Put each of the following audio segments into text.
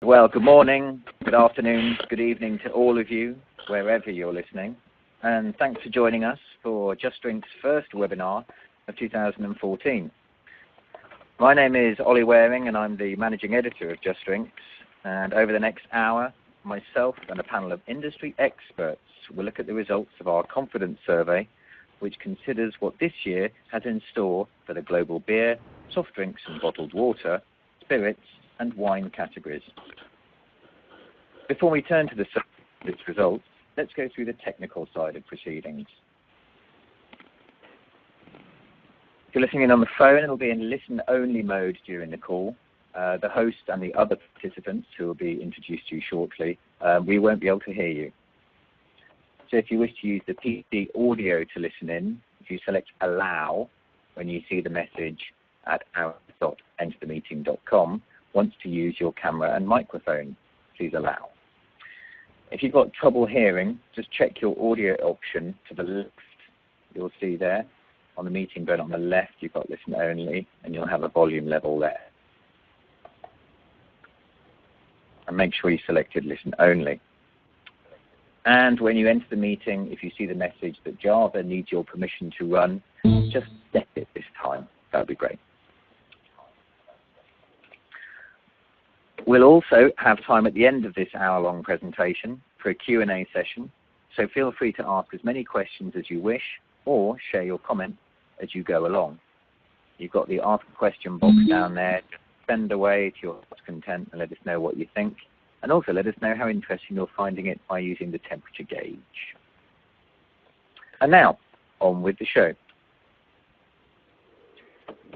Well, good morning, good afternoon, good evening to all of you, wherever you're listening. And thanks for joining us for Just Drink's first webinar of 2014. My name is Olly Wehring, and I'm the managing editor of Just Drinks. And over the next hour, myself and a panel of industry experts will look at the results of our confidence survey, which considers what this year has in store for the global beer, soft drinks and bottled water, spirits and wine categories. Before we turn to the survey's results, let's go through the technical side of proceedings. If you're listening in on the phone, it'll be in listen-only mode during the call. The host and the other participants, who will be introduced to you shortly, we won't be able to hear you. So if you wish to use the PC audio to listen in, if you select Allow when you see the message at our.enterthemeeting.com, wants to use your camera and microphone, please allow. If you've got trouble hearing, just check your audio option to the left. You'll see there on the meeting button on the left, you've got listen only, and you'll have a volume level there. And make sure you selected listen only. And when you enter the meeting, if you see the message that Java needs your permission to run, just set it this time. That would be great. We'll also have time at the end of this hour-long presentation for a Q&A session, so feel free to ask as many questions as you wish or share your comments as you go along. You've got the Ask a Question box down there. Send away to your heart's content and let us know what you think, and also let us know how interesting you're finding it by using the temperature gauge. And now, on with the show.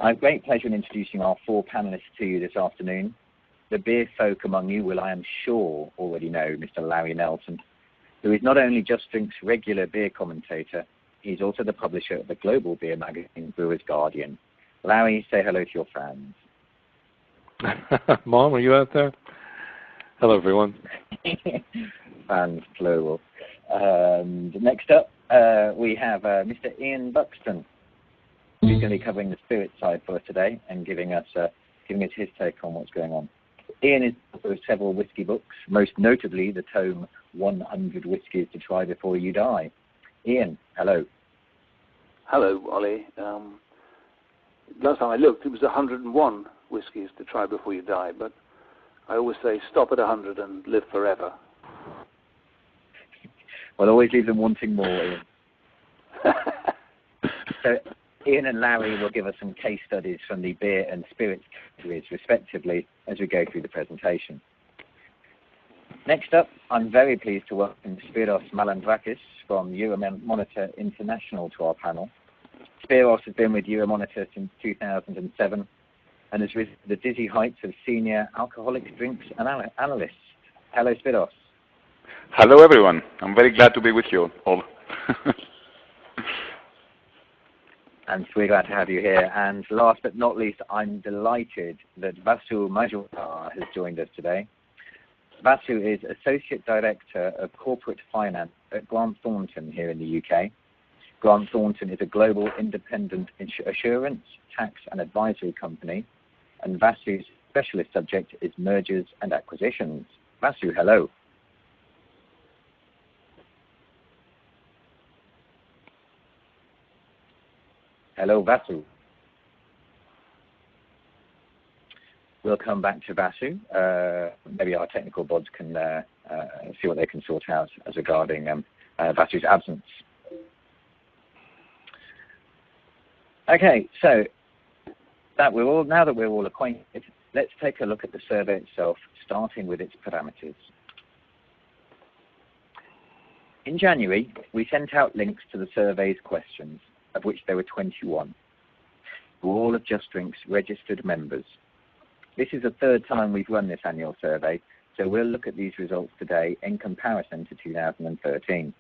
I have great pleasure in introducing our four panelists to you this afternoon. The beer folk among you will, I am sure, already know Mr. Larry Nelson, who is not only Just Drink's regular beer commentator, he's also the publisher of the global beer magazine, Brewer's Guardian. Larry, say hello to your fans. Mom, are you out there? Hello, everyone. Fans, plural. Next up, we have Mr. Ian Buxton, who's going to be covering the spirit side for us today and giving us his take on what's going on. Ian is author of several whiskey books, most notably the tome 100 Whiskies to Try Before You Die. Ian, hello. Hello, Ollie. Last time I looked, it was 101 whiskies to try before you die, but I always say stop at 100 and live forever. Well, always leave them wanting more, Ian. So Ian and Larry will give us some case studies from the beer and spirits categories, respectively, as we go through the presentation. Next up, I'm very pleased to welcome Spiros Malandrakis from Euromonitor International to our panel. Spiros has been with Euromonitor since 2007 and has risen to the dizzy heights of senior alcoholic drinks analyst. Hello, Spiros. Hello, everyone. I'm very glad to be with you all. And we're glad to have you here. And last but not least, I'm delighted that Vasu Majumdar has joined us today. Vasu is Associate Director of Corporate Finance at Grant Thornton here in the UK. Grant Thornton is a global independent assurance, tax and advisory company, and Vasu's specialist subject is mergers and acquisitions. Vasu, hello. Hello, Vasu. We'll come back to Vasu. Maybe our technical bods can see what they can sort out as regarding Vasu's absence. Okay, so now that we're all acquainted, let's take a look at the survey itself, starting with its parameters. In January, we sent out links to the survey's questions, of which there were 21, to all of Just Drink's registered members. This is the third time we've run this annual survey, so we'll look at these results today in comparison to 2013.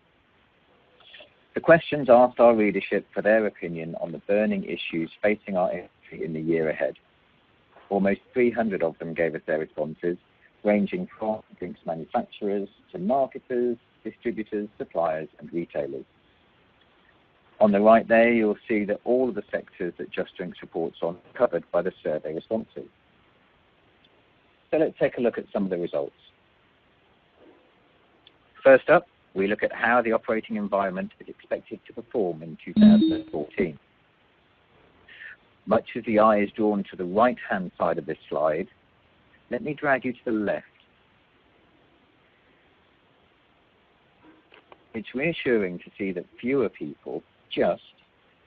The questions asked our readership for their opinion on the burning issues facing our industry in the year ahead. Almost 300 of them gave us their responses, ranging from drinks manufacturers to marketers, distributors, suppliers and retailers. On the right there, you'll see that all of the sectors that Just Drinks reports on are covered by the survey responses. So let's take a look at some of the results. First up, we look at how the operating environment is expected to perform in 2014. Much of the eye is drawn to the right-hand side of this slide. Let me drag you to the left. It's reassuring to see that fewer people just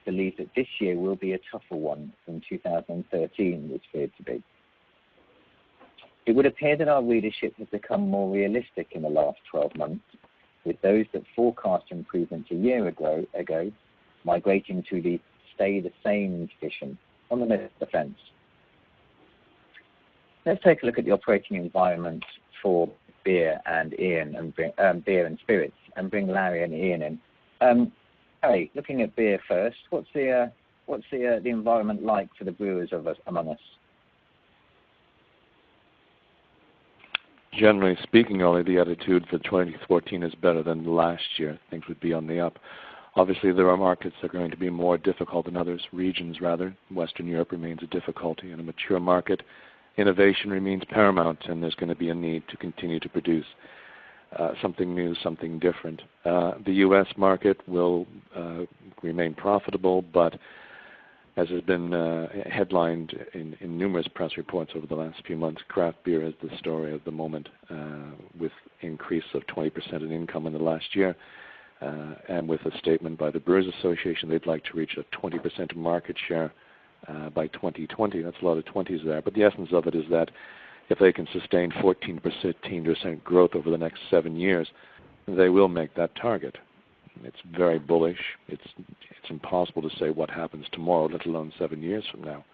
believe that this year will be a tougher one than 2013 was feared to be. It would appear that our readership has become more realistic in the last 12 months, with those that forecast improvements a year ago migrating to the stay the same position on the middle of the fence. Let's take a look at the operating environment for beer and Ian and beer and spirits, and bring Larry and Ian in. Larry, looking at beer first, what's the environment like for the brewers among us? Generally speaking, Ollie, the attitude for 2014 is better than last year. Things would be on the up. Obviously, there are markets that are going to be more difficult than others, regions rather. Western Europe remains a difficulty. In a mature market, innovation remains paramount, and there's going to be a need to continue to produce something new, something different. The U.S. market will remain profitable, but as has been headlined in numerous press reports over the last few months, craft beer is the story of the moment, with increase of 20% in income in the last year, and with a statement by the Brewers Association they'd like to reach a 20% market share by 2020. That's a lot of 20s there. But the essence of it is that if they can sustain 14% growth over the next 7 years, they will make that target. It's very bullish. It's impossible to say what happens tomorrow, let alone 7 years from now.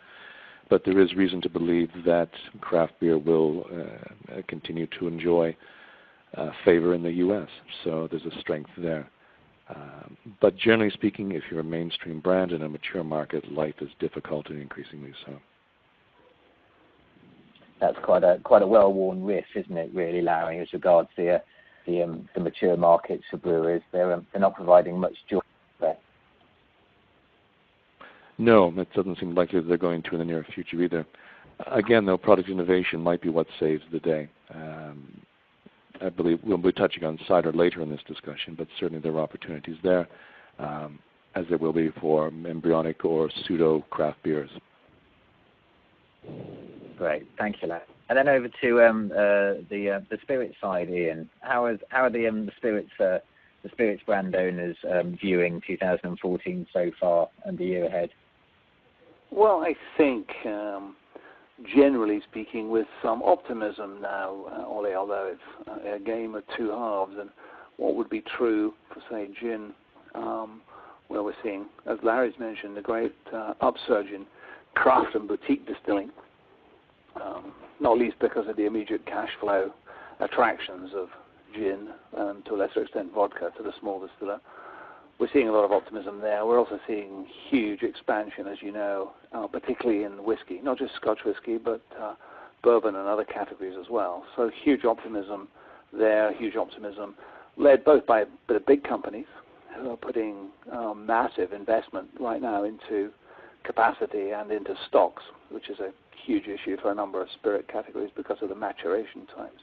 But there is reason to believe that craft beer will continue to enjoy favor in the U.S. So there's a strength there. But generally speaking, if you're a mainstream brand in a mature market, life is difficult and increasingly so. That's quite a well-worn riff, isn't it, really, Larry, as regards the mature markets for brewers? They're not providing much joy there. No, it doesn't seem likely that they're going to in the near future either. Again, though, product innovation might be what saves the day. I believe we'll be touching on cider later in this discussion, but certainly there are opportunities there, as there will be for embryonic or pseudo craft beers. Great, thank you, Larry. And then over to the spirit side, Ian. How are the spirits brand owners viewing 2014 so far and the year ahead? Well, I think, generally speaking, with some optimism now, Ollie, although it's a game of two halves, and what would be true for, say, gin, where we're seeing, as Larry's mentioned, a great upsurge in craft and boutique distilling, not least because of the immediate cash flow attractions of gin and to a lesser extent vodka to the small distiller. We're seeing a lot of optimism there. We're also seeing huge expansion, as you know, particularly in whiskey, not just Scotch whiskey, but bourbon and other categories as well. So huge optimism there, huge optimism led both by the big companies who are putting massive investment right now into capacity and into stocks, which is a huge issue for a number of spirit categories because of the maturation times.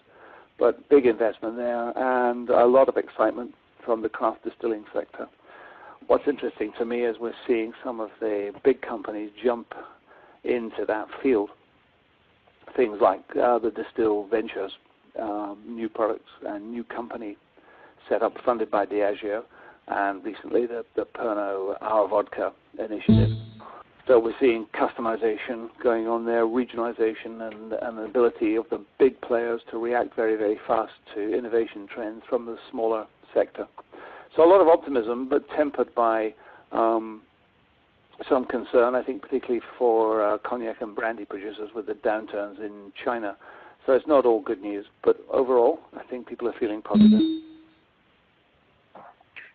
But big investment there and a lot of excitement from the craft distilling sector. What's interesting to me is we're seeing some of the big companies jump into that field. Things like the Distill Ventures, new products and new company set up funded by Diageo, and recently the Pernod Our Vodka initiative. So we're seeing customization going on there, regionalization, and the ability of the big players to react very, very fast to innovation trends from the smaller sector. So a lot of optimism, but tempered by some concern, I think, particularly for cognac and brandy producers with the downturns in China. So it's not all good news, but overall, I think people are feeling positive.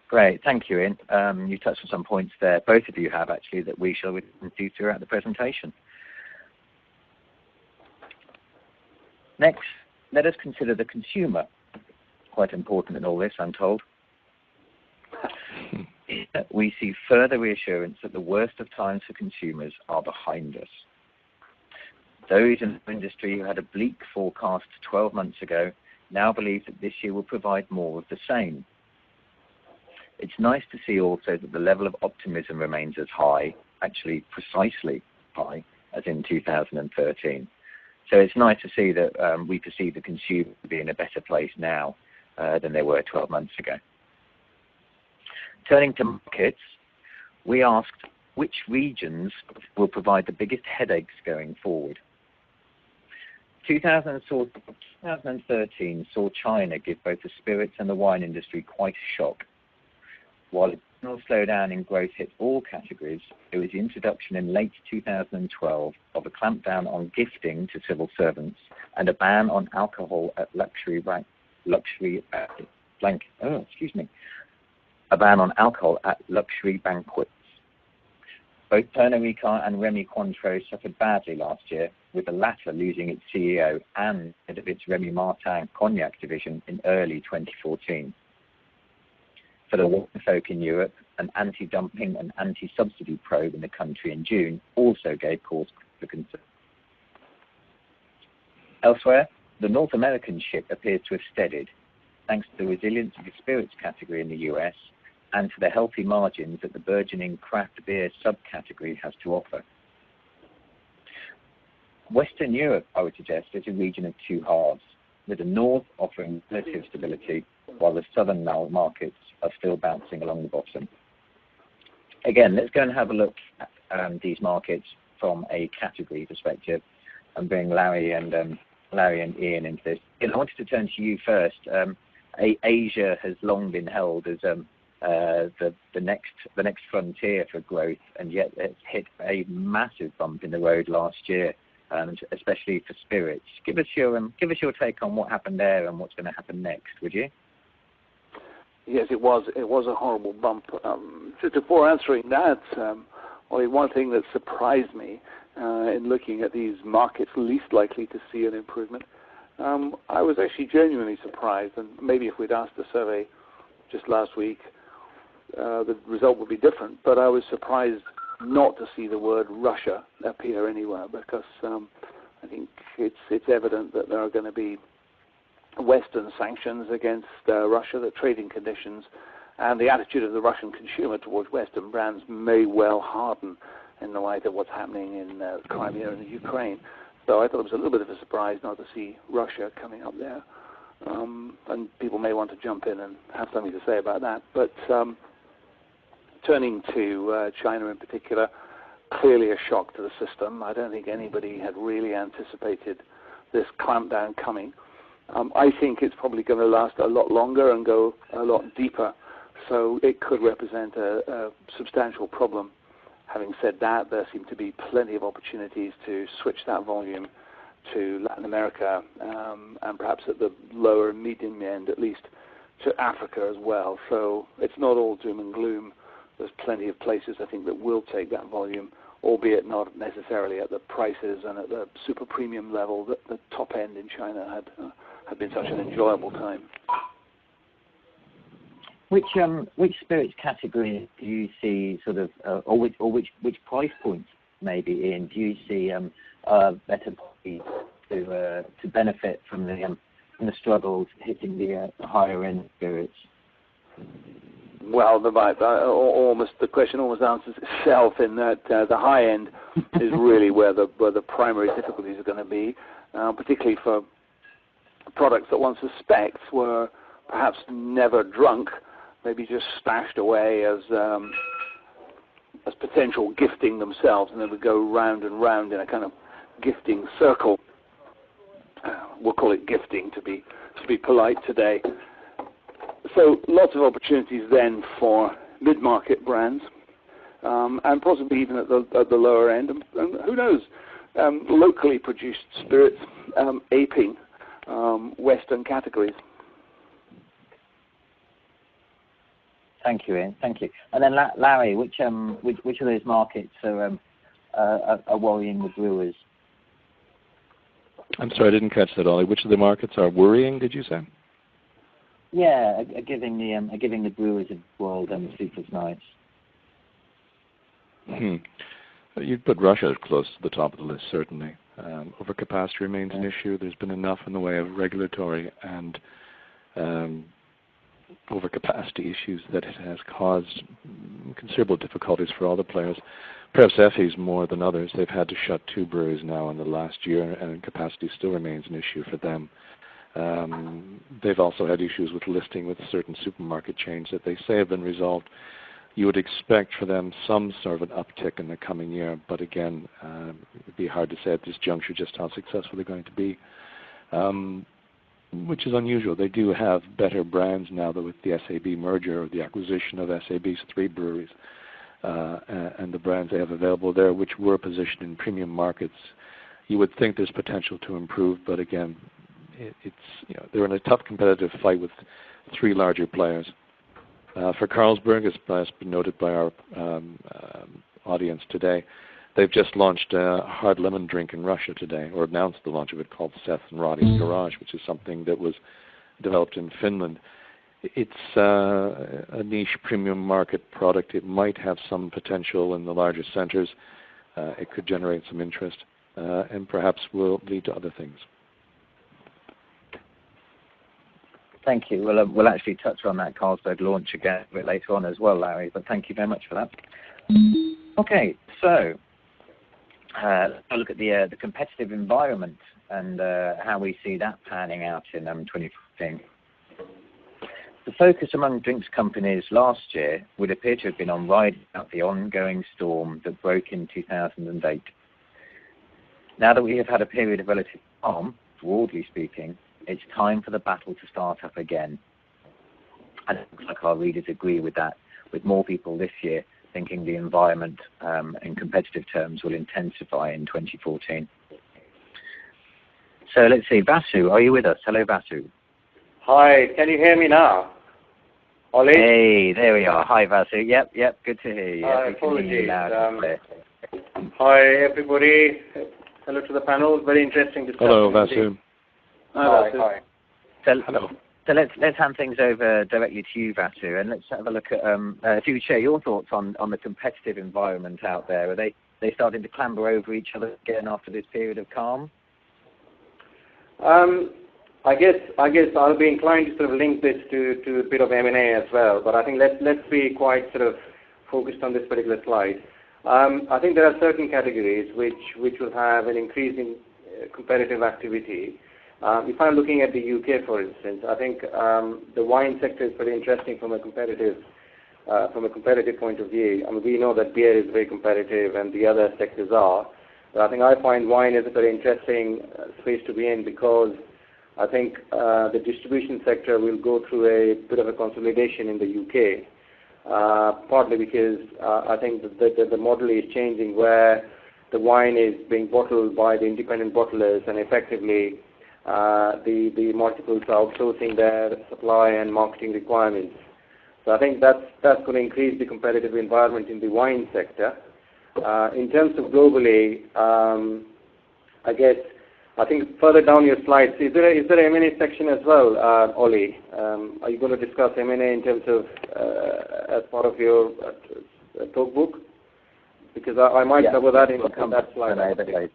Great, thank you, Ian. You touched on some points there, both of you have actually, that we shall do throughout the presentation. Next, let us consider the consumer. Quite important in all this, I'm told. We see further reassurance that the worst of times for consumers are behind us. Those in the industry who had a bleak forecast 12 months ago now believe that this year will provide more of the same. It's nice to see also that the level of optimism remains as high, actually precisely high, as in 2013. So it's nice to see that we perceive the consumer to be in a better place now than they were 12 months ago. Turning to markets, we asked which regions will provide the biggest headaches going forward. 2013 saw China give both the spirits and the wine industry quite a shock. While a general slowdown in growth hit all categories, there was the introduction in late 2012 of a clampdown on gifting to civil servants and a ban on alcohol at a ban on alcohol at luxury banquets. Both Pernod Ricard and Rémy Cointreau suffered badly last year, with the latter losing its CEO and head of its Rémy Martin cognac division in early 2014. For the wine folk in Europe, an anti-dumping and anti-subsidy probe in the country in June also gave cause for concern. Elsewhere, the North American ship appears to have steadied, thanks to the resilience of the spirits category in the US and to the healthy margins that the burgeoning craft beer subcategory has to offer. Western Europe, I would suggest, is a region of two halves, with the north offering relative stability, while the southern markets are still bouncing along the bottom. Again, let's go and have a look at these markets from a category perspective and bring Larry and Ian into this. I wanted to turn to you first. Asia has long been held as the next frontier for growth, and yet it's hit a massive bump in the road last year, especially for spirits. Give us your take on what happened there and what's going to happen next, would you? Yes, it was a horrible bump. Before answering that, Olly, one thing that surprised me in looking at these markets least likely to see an improvement, I was actually genuinely surprised, and maybe if we'd asked the survey just last week, the result would be different, but I was surprised not to see the word Russia appear anywhere, because I think it's evident that there are going to be Western sanctions against Russia, the trading conditions and the attitude of the Russian consumer towards Western brands may well harden in the light of what's happening in Crimea and the Ukraine. So I thought it was a little bit of a surprise not to see Russia coming up there. And people may want to jump in and have something to say about that. But turning to China in particular, clearly a shock to the system. I don't think anybody had really anticipated this clampdown coming. I think it's probably going to last a lot longer and go a lot deeper, so it could represent a substantial problem. Having said that, there seem to be plenty of opportunities to switch that volume to Latin America and perhaps at the lower and medium end, at least, to Africa as well. So it's not all doom and gloom. There's plenty of places, I think, that will take that volume, albeit not necessarily at the prices and at the super premium level that the top end in China had been such an enjoyable time. Which spirits category do you see sort of, or which price points maybe, Ian, do you see better to benefit from the struggles hitting the higher end spirits? Well, the question almost answers itself in that the high end is really where the primary difficulties are going to be, particularly for products that one suspects were perhaps never drunk, maybe just stashed away as potential gifting themselves, and they would go round and round in a kind of gifting circle. We'll call it gifting to be polite today. So lots of opportunities then for mid-market brands, and possibly even at the lower end, and who knows, locally produced spirits aping Western categories. Thank you, Ian. Thank you. And then Larry, which of those markets are worrying the brewers? I'm sorry, I didn't catch that, Ollie. Which of the markets are worrying, did you say? Yeah, giving the brewers of the world sleepless nights. You'd put Russia close to the top of the list, certainly. Overcapacity remains an issue. There's been enough in the way of regulatory and overcapacity issues that it has caused considerable difficulties for all the players. Perhaps Effie's more than others. They've had to shut 2 breweries now in the last year, and capacity still remains an issue for them. They've also had issues with listing with certain supermarket chains that they say have been resolved. You would expect for them some sort of an uptick in the coming year, but again, it would be hard to say at this juncture just how successful they're going to be, which is unusual. They do have better brands now with the SAB merger or the acquisition of SAB's 3 breweries, and the brands they have available there, which were positioned in premium markets. You would think there's potential to improve, but again, they're in a tough competitive fight with 3 larger players. For Carlsberg, as has been noted by our audience today, they've just launched a hard lemon drink in Russia today, or announced the launch of it, called Seth and Roddy's Garage, which is something that was developed in Finland. It's a niche premium market product. It might have some potential in the larger centers. It could generate some interest, and perhaps will lead to other things. Thank you. We'll actually touch on that Carlsberg launch again a bit later on as well, Larry, but thank you very much for that. Okay, so let's look at the competitive environment and how we see that panning out in 2015. The focus among drinks companies last year would appear to have been on riding out the ongoing storm that broke in 2008. Now that we have had a period of relative calm, broadly speaking, it's time for the battle to start up again. And it looks like our readers agree with that, with more people this year thinking the environment in competitive terms will intensify in 2014. So let's see, Vasu, are you with us? Hello, Vasu. Hi, can you hear me now? Olly? Hey, there we are. Hi, Vasu. Yep, good to hear you. Hi, apologies. Hi, everybody. Hello to the panel. Very interesting discussion. Hello, Vasu. Hi. So let's hand things over directly to you, Vasu, and let's have a look at if you would share your thoughts on the competitive environment out there. Are they starting to clamber over each other again after this period of calm? I guess I'll be inclined to sort of link this to a bit of M&A as well, but I think let's be quite sort of focused on this particular slide. I think there are certain categories which will have an increasing competitive activity. If I'm looking at the UK, for instance, I think the wine sector is pretty interesting from a competitive point of view. I mean, we know that beer is very competitive and the other sectors are, but I think I find wine is a very interesting space to be in, because I think the distribution sector will go through a bit of a consolidation in the UK, partly because I think that the model is changing, where the wine is being bottled by the independent bottlers, and effectively the multiples are outsourcing their supply and marketing requirements. So I think that's going to increase the competitive environment in the wine sector. In terms of globally, I think further down your slides, is there an M&A section as well, Olly? Are you going to discuss M&A in terms of as part of your talk book? Because I might cover that in that slide.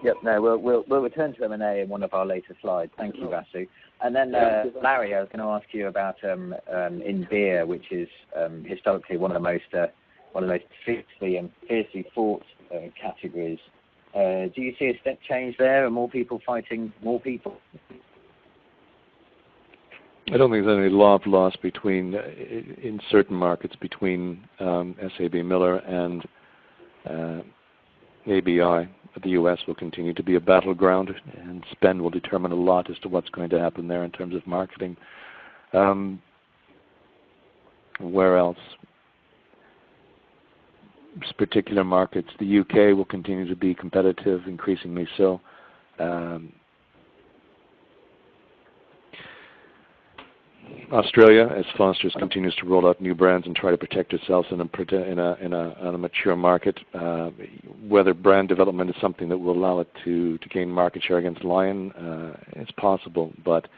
Yep, no, we'll return to M&A in one of our later slides. Thank you, Vasu. And then, Larry, I was going to ask you about in beer, which is historically one of the most fiercely fought categories. Do you see a step change there? Are more people fighting more people? I don't think there's any law of loss in certain markets between SAB Miller and ABI. The U.S. will continue to be a battleground, and spend will determine a lot as to what's going to happen there in terms of marketing. Where else? Particular markets. The UK will continue to be competitive, increasingly so. Australia, as Foster's continues to roll out new brands and try to protect itself in a mature market. Whether brand development is something that will allow it to gain market share against Lion, it's possible, but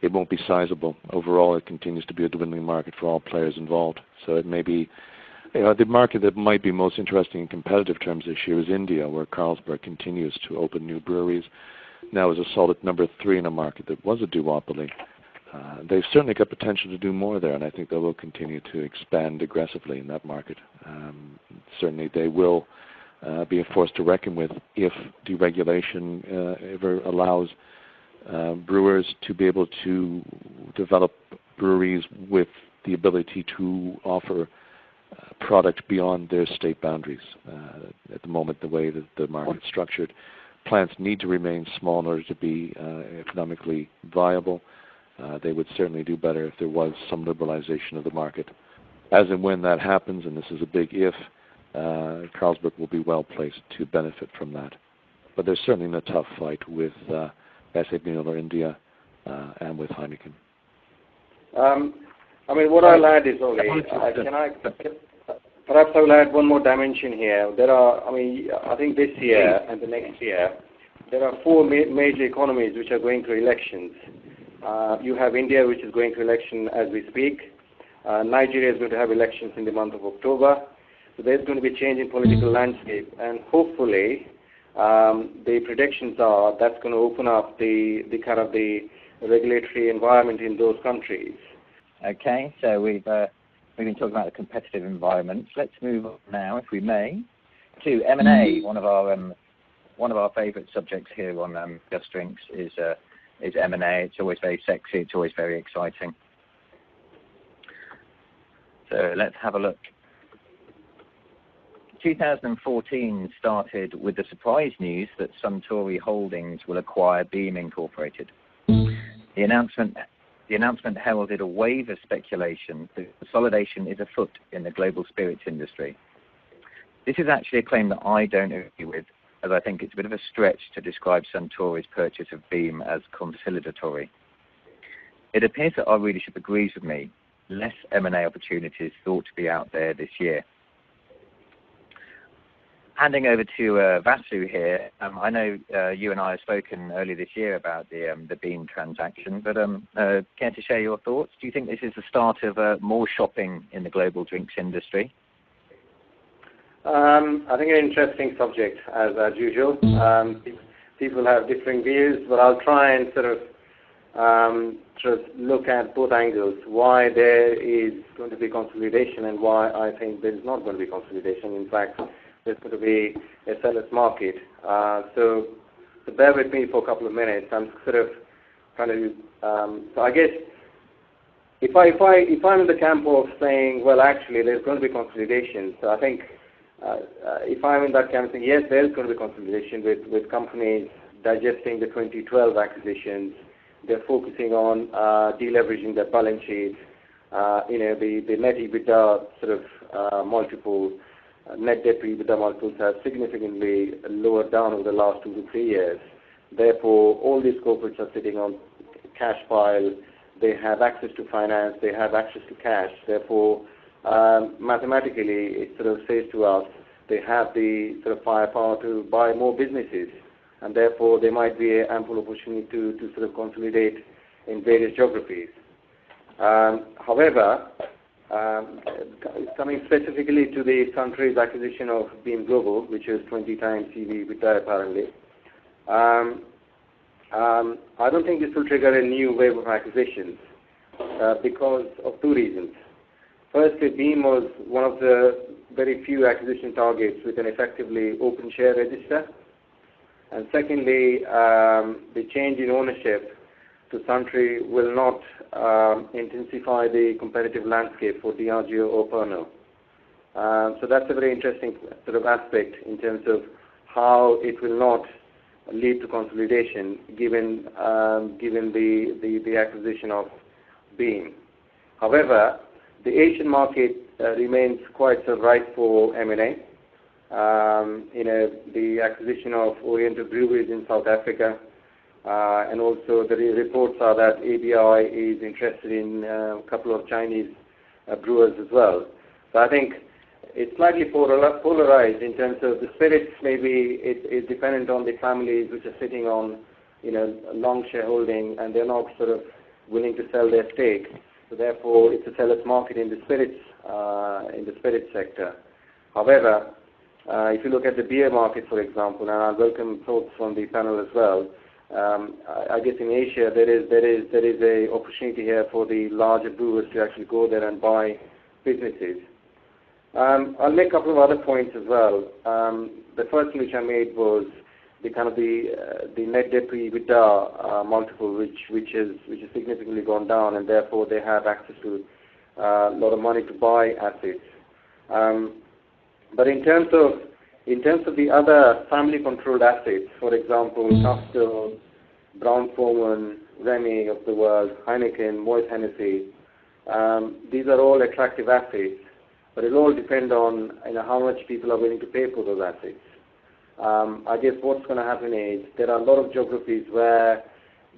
it won't be sizable. Overall, it continues to be a dwindling market for all players involved. So it may be The market that might be most interesting in competitive terms this year is India, where Carlsberg continues to open new breweries. Now is a solid number 3 in a market that was a duopoly. They've certainly got potential to do more there, and I think they will continue to expand aggressively in that market. Certainly they will be a force to reckon with if deregulation ever allows brewers to be able to develop breweries with the ability to offer product beyond their state boundaries. At the moment, the way that the market is structured, plants need to remain small in order to be economically viable. They would certainly do better if there was some liberalization of the market. As and when that happens, and this is a big if, Carlsberg will be well placed to benefit from that. But they're certainly in a tough fight with SAB Miller India and with Heineken. What I'll add is, Olly, perhaps I will add one more dimension here. There are, I think this year and the next year, there are 4 major economies which are going through elections. You have India, which is going through election as we speak. Nigeria is going to have elections in the month of October. So there's going to be a change in political landscape, and hopefully the predictions are that's going to open up the kind of the regulatory environment in those countries. Okay, so we've been talking about the competitive environment. Let's move on now, if we may, to M&A. One of our favourite subjects here on Just Drinks is M&A. It's always very sexy. It's always very exciting. So let's have a look. 2014 started with the surprise news that Suntory Holdings will acquire Beam Incorporated. The announcement heralded a wave of speculation that consolidation is afoot in the global spirits industry. This is actually a claim that I don't agree with, as I think it's a bit of a stretch to describe Suntory's purchase of Beam as consolidatory. It appears that our readership agrees with me. Less M&A opportunities thought to be out there this year. Handing over to Vasu here, I know you and I have spoken earlier this year about the Beam transaction, but care to share your thoughts? Do you think this is the start of more shopping in the global drinks industry? I think an interesting subject, as usual. People have differing views, but I'll try and sort of look at both angles, why there is going to be consolidation and why I think there is not going to be consolidation. In fact, there's going to be a seller's market. So bear with me for a couple of minutes. I'm sort of kind of, so I guess if I'm in the camp of saying, well, actually, there's going to be consolidation. So I think if I'm in that camp saying, yes, there's going to be consolidation with companies digesting the 2012 acquisitions. They're focusing on deleveraging their balance sheet. The net EBITDA sort of multiple, net debt to EBITDA multiples have significantly lowered down over the last 2 to 3 years. Therefore, all these corporates are sitting on cash pile. They have access to finance. They have access to cash. Therefore, mathematically, it sort of says to us they have the sort of firepower to buy more businesses, and therefore there might be an ample opportunity to sort of consolidate in various geographies. However, coming specifically to the Suntory's acquisition of Beam Global, which is 20 times EV/EBITDA apparently, I don't think this will trigger a new wave of acquisitions because of 2 reasons. Firstly, Beam was one of the very few acquisition targets with an effectively open share register. And secondly, the change in ownership to Suntory will not intensify the competitive landscape for Diageo or Pernod. So that's a very interesting sort of aspect in terms of how it will not lead to consolidation given the acquisition of Beam. However, the Asian market remains quite ripe for M&A. The acquisition of Oriental Breweries in South Africa, and also the reports are that ABI is interested in a couple of Chinese brewers as well. So I think it's slightly polarized in terms of the spirits. Maybe it's dependent on the families which are sitting on long shareholding, and they're not sort of willing to sell their stake. So therefore, it's a seller's market in the spirits sector. However, if you look at the beer market, for example, and I welcome thoughts from the panel as well, I guess in Asia there is a opportunity here for the larger brewers to actually go there and buy businesses. I'll make a couple of other points as well. The first one which I made was the kind of the net debt to EBITDA multiple, which has significantly gone down, and therefore they have access to a lot of money to buy assets. But in terms of the other family-controlled assets, for example, Castle, Brown-Forman, Remy of the world, Heineken, Moet Hennessy, these are all attractive assets, but it all depends on how much people are willing to pay for those assets. I guess what's going to happen is there are a lot of geographies where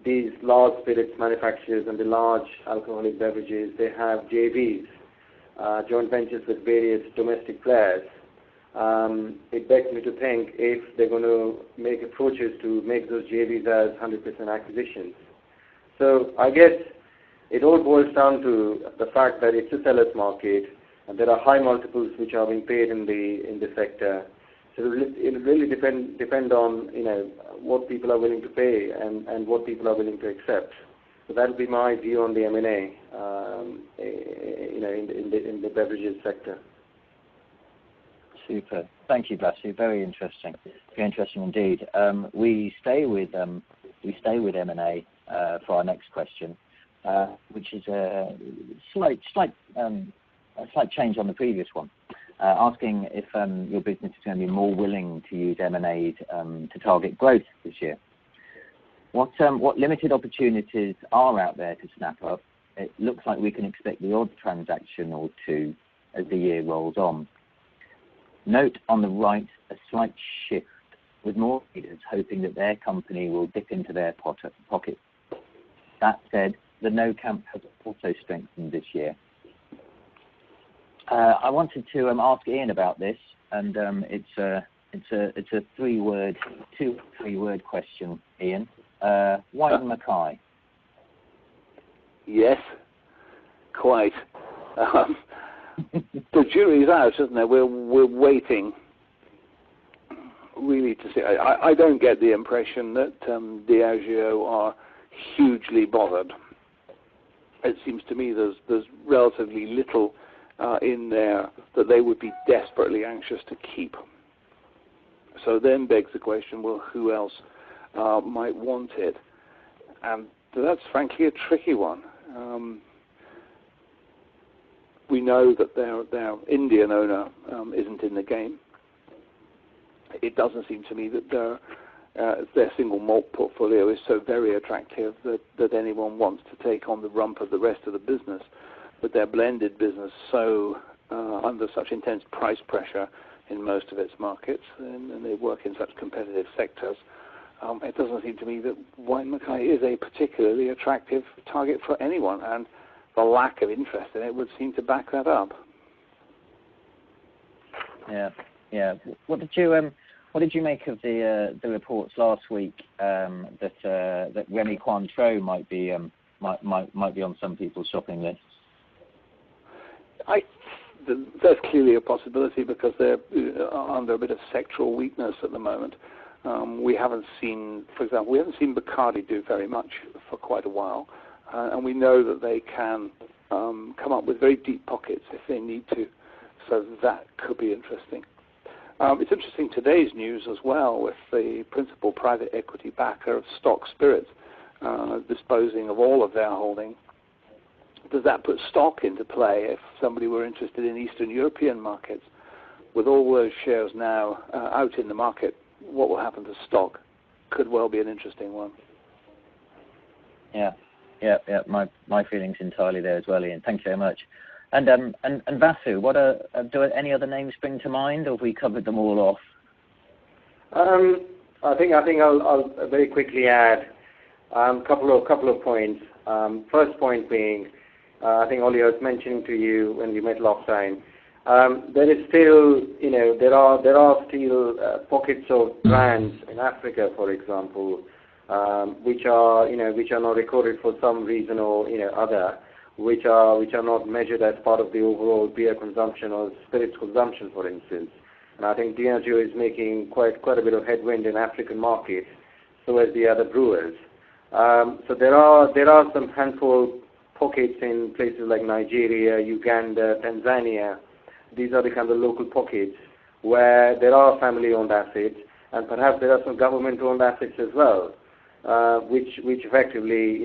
these large spirits manufacturers and the large alcoholic beverages, they have JVs, joint ventures with various domestic players. It begs me to think if they're going to make approaches to make those JVs as 100% acquisitions. So I guess it all boils down to the fact that it's a seller's market, and there are high multiples which are being paid in the sector. So it really depend on what people are willing to pay and what people are willing to accept. So that would be my view on the M&A in the beverages sector. Super. Thank you, Vasu. Very interesting. Very interesting indeed. We stay with M&A for our next question, which is a slight change on the previous one, asking if your business is going to be more willing to use M&A to target growth this year. What limited opportunities are out there to snap up? It looks like we can expect the odd transaction or two as the year rolls on. Note on the right a slight shift, with more readers hoping that their company will dip into their pocket. That said, the no camp has also strengthened this year. I wanted to ask Ian about this, and it's a three-word question, Ian. Wine Mackay. Yes, quite. The jury's out, isn't it? We're waiting really to see. I don't get the impression that Diageo are hugely bothered. It seems to me there's relatively little in there that they would be desperately anxious to keep. So then begs the question, well, who else might want it? And that's frankly a tricky one. We know that their Indian owner isn't in the game. It doesn't seem to me that their single malt portfolio is so very attractive that anyone wants to take on the rump of the rest of the business. But their blended business so under such intense price pressure in most of its markets, and they work in such competitive sectors, it doesn't seem to me that Wine Mackay is a particularly attractive target for anyone, and the lack of interest in it would seem to back that up. Yeah. What did you make of the reports last week that Remy Cointreau might be on some people's shopping lists? That's clearly a possibility because they're under a bit of sectoral weakness at the moment. We haven't seen, for example, Bacardi do very much for quite a while, and we know that they can come up with very deep pockets if they need to. So that could be interesting. It's interesting today's news as well with the principal private equity backer of Stock Spirits disposing of all of their holding. Does that put Stock into play if somebody were interested in Eastern European markets? With all those shares now out in the market, what will happen to Stock? Could well be an interesting one. Yeah. My feelings entirely there as well, Ian. Thank you very much. And Vasu, do any other names spring to mind, or have we covered them all off? I think I'll very quickly add a couple of points. First point being, I think Olly was mentioning to you when we met last time. There is still, there are still pockets of brands in Africa, for example, which are not recorded for some reason or other. which are not measured as part of the overall beer consumption or spirits consumption, for instance. And I think Diageo is making quite a bit of headwind in African markets, so as the other brewers. So there are some handful pockets in places like Nigeria, Uganda, Tanzania. These are the kind of local pockets where there are family-owned assets, and perhaps there are some government-owned assets as well, which effectively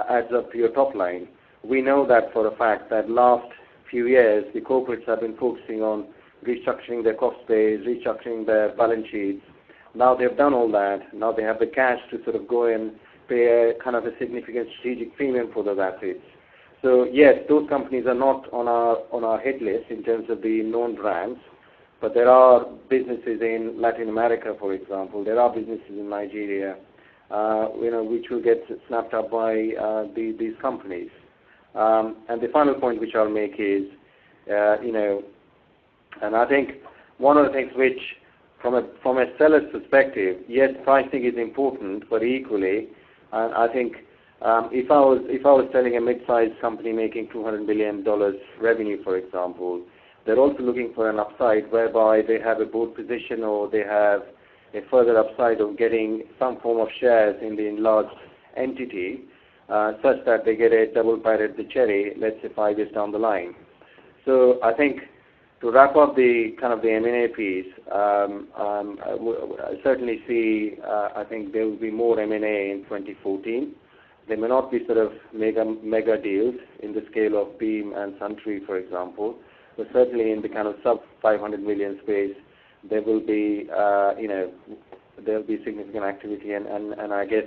adds up to your top line. We know that for a fact that last few years the corporates have been focusing on restructuring their cost base, restructuring their balance sheets. Now they've done all that. Now they have the cash to sort of go and pay a kind of a significant strategic premium for those assets. So yes, those companies are not on our hit list in terms of the known brands, but there are businesses in Latin America, for example. There are businesses in Nigeria, which will get snapped up by these companies. And the final point which I'll make is, and I think one of the things which, from a seller's perspective, yes, pricing is important, but equally, I think if I was selling a mid-sized company making $200 million revenue, for example, they're also looking for an upside whereby they have a board position or they have a further upside of getting some form of shares in the enlarged entity, such that they get a double bite at the cherry, let's say 5 years down the line. So I think to wrap up the kind of the M&A piece, I certainly see, I think there will be more M&A in 2014. There may not be sort of mega deals in the scale of Beam and Suntory, for example, but certainly in the kind of sub 500 million space, there will be, there will be significant activity, and I guess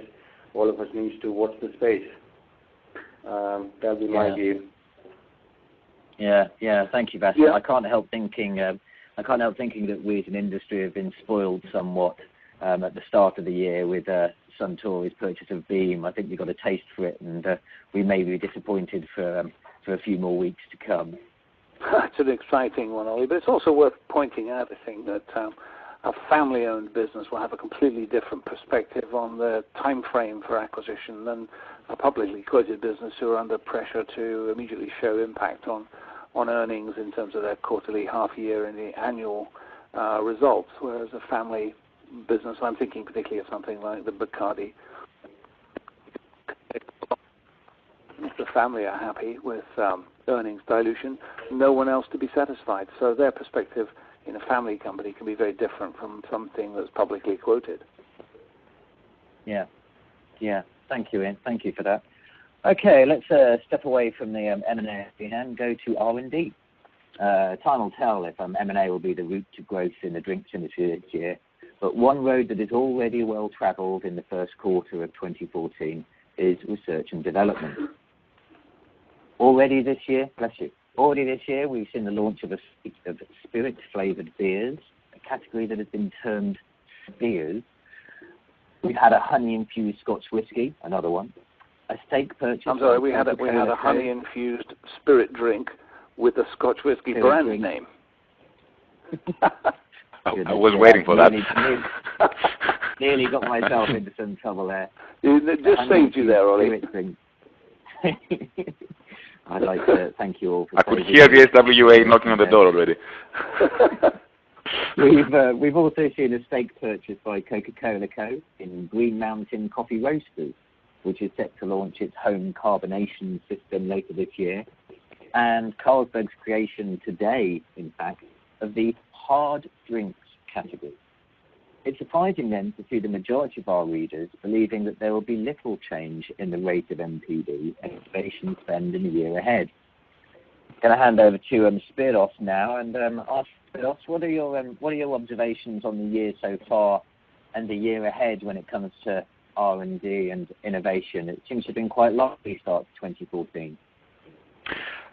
all of us need to watch the space. That'll be my view. Yeah. Thank you, Vasu. Yeah. I can't help thinking that we as an industry have been spoiled somewhat at the start of the year with Suntory's purchase of Beam. I think we got a taste for it, and we may be disappointed for a few more weeks to come. It's an exciting one, Ollie, but it's also worth pointing out, I think, that a family-owned business will have a completely different perspective on the time frame for acquisition than a publicly quoted business who are under pressure to immediately show impact on earnings in terms of their quarterly, half-year, and the annual results, whereas a family business, I'm thinking particularly of something like the Bacardi, if the family are happy with earnings dilution, no one else to be satisfied. So their perspective in a family company can be very different from something that's publicly quoted. Yeah. Thank you, Ian. Thank you for that. Okay, let's step away from the M&A and go to R&D. Time will tell if M&A will be the route to growth in the drinks industry this year, but one road that is already well travelled in the first quarter of 2014 is research and development. Already this year, we've seen the launch of spirit-flavoured beers, a category that has been termed beers. We've had a honey-infused Scotch whisky, another one. A stake purchase. I'm sorry, we had a honey-infused spirit drink with a Scotch whisky brand name. I was waiting for that. Nearly got myself into some trouble there. It just saved you there, Ollie. I'd like to thank you all for. I could hear the SWA knocking on the door already. We've also seen a stake purchase by Coca-Cola Co. in Green Mountain Coffee Roasters, which is set to launch its home carbonation system later this year, and Carlsberg's creation today, in fact, of the hard drinks category. It's surprising then to see the majority of our readers believing that there will be little change in the rate of MPD and innovation spend in the year ahead. I'm going to hand over to Spiros now and ask Spiros, what are your observations on the year so far and the year ahead when it comes to R&D and innovation? It seems to have been quite a lively start to 2014.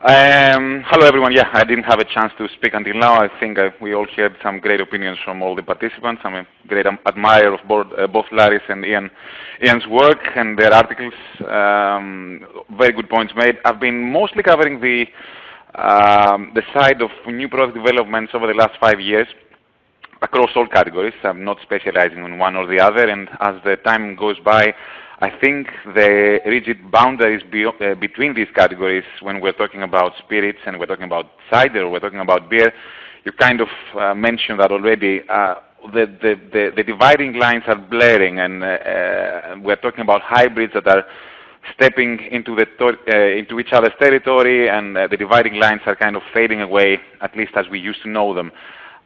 Hello everyone. Yeah, I didn't have a chance to speak until now. I think we all heard some great opinions from all the participants. I'm a great admirer of both Larry's and Ian's work and their articles. Very good points made. I've been mostly covering the side of new product developments over the last 5 years across all categories. I'm not specializing on one or the other, and as the time goes by, I think the rigid boundaries between these categories, when we're talking about spirits and we're talking about cider, we're talking about beer, you kind of mentioned that already. The dividing lines are blurring, and we're talking about hybrids that are stepping into each other's territory, and the dividing lines are kind of fading away, at least as we used to know them.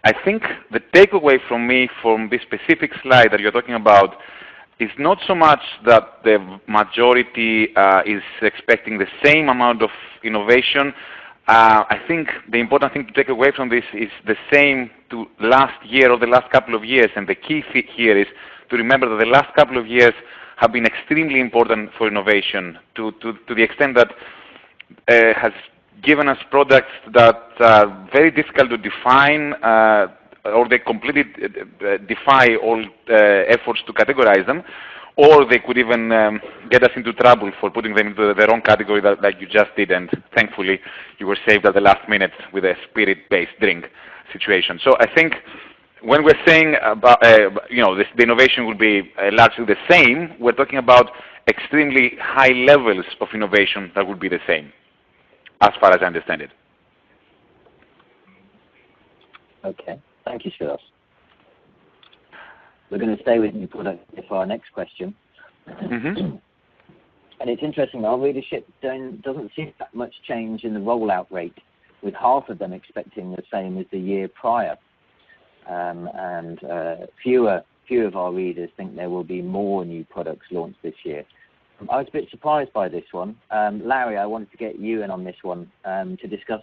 I think the takeaway from me from this specific slide that you're talking about is not so much that the majority is expecting the same amount of innovation. I think the important thing to take away from this is the same to last year or the last couple of years, and the key here is to remember that the last couple of years have been extremely important for innovation to the extent that has given us products that are very difficult to define, or they completely defy all efforts to categorize them, or they could even get us into trouble for putting them into the wrong category like you just did, and thankfully you were saved at the last minute with a spirit-based drink situation. So I think when we're saying about, the innovation will be largely the same, we're talking about extremely high levels of innovation that would be the same, as far as I understand it. Okay, thank you, Spiros. We're going to stay with new product for our next question. Mm-hmm. And it's interesting, our readership doesn't see that much change in the rollout rate, with half of them expecting the same as the year prior. And few of our readers think there will be more new products launched this year. I was a bit surprised by this one. Larry, I wanted to get you in on this one to discuss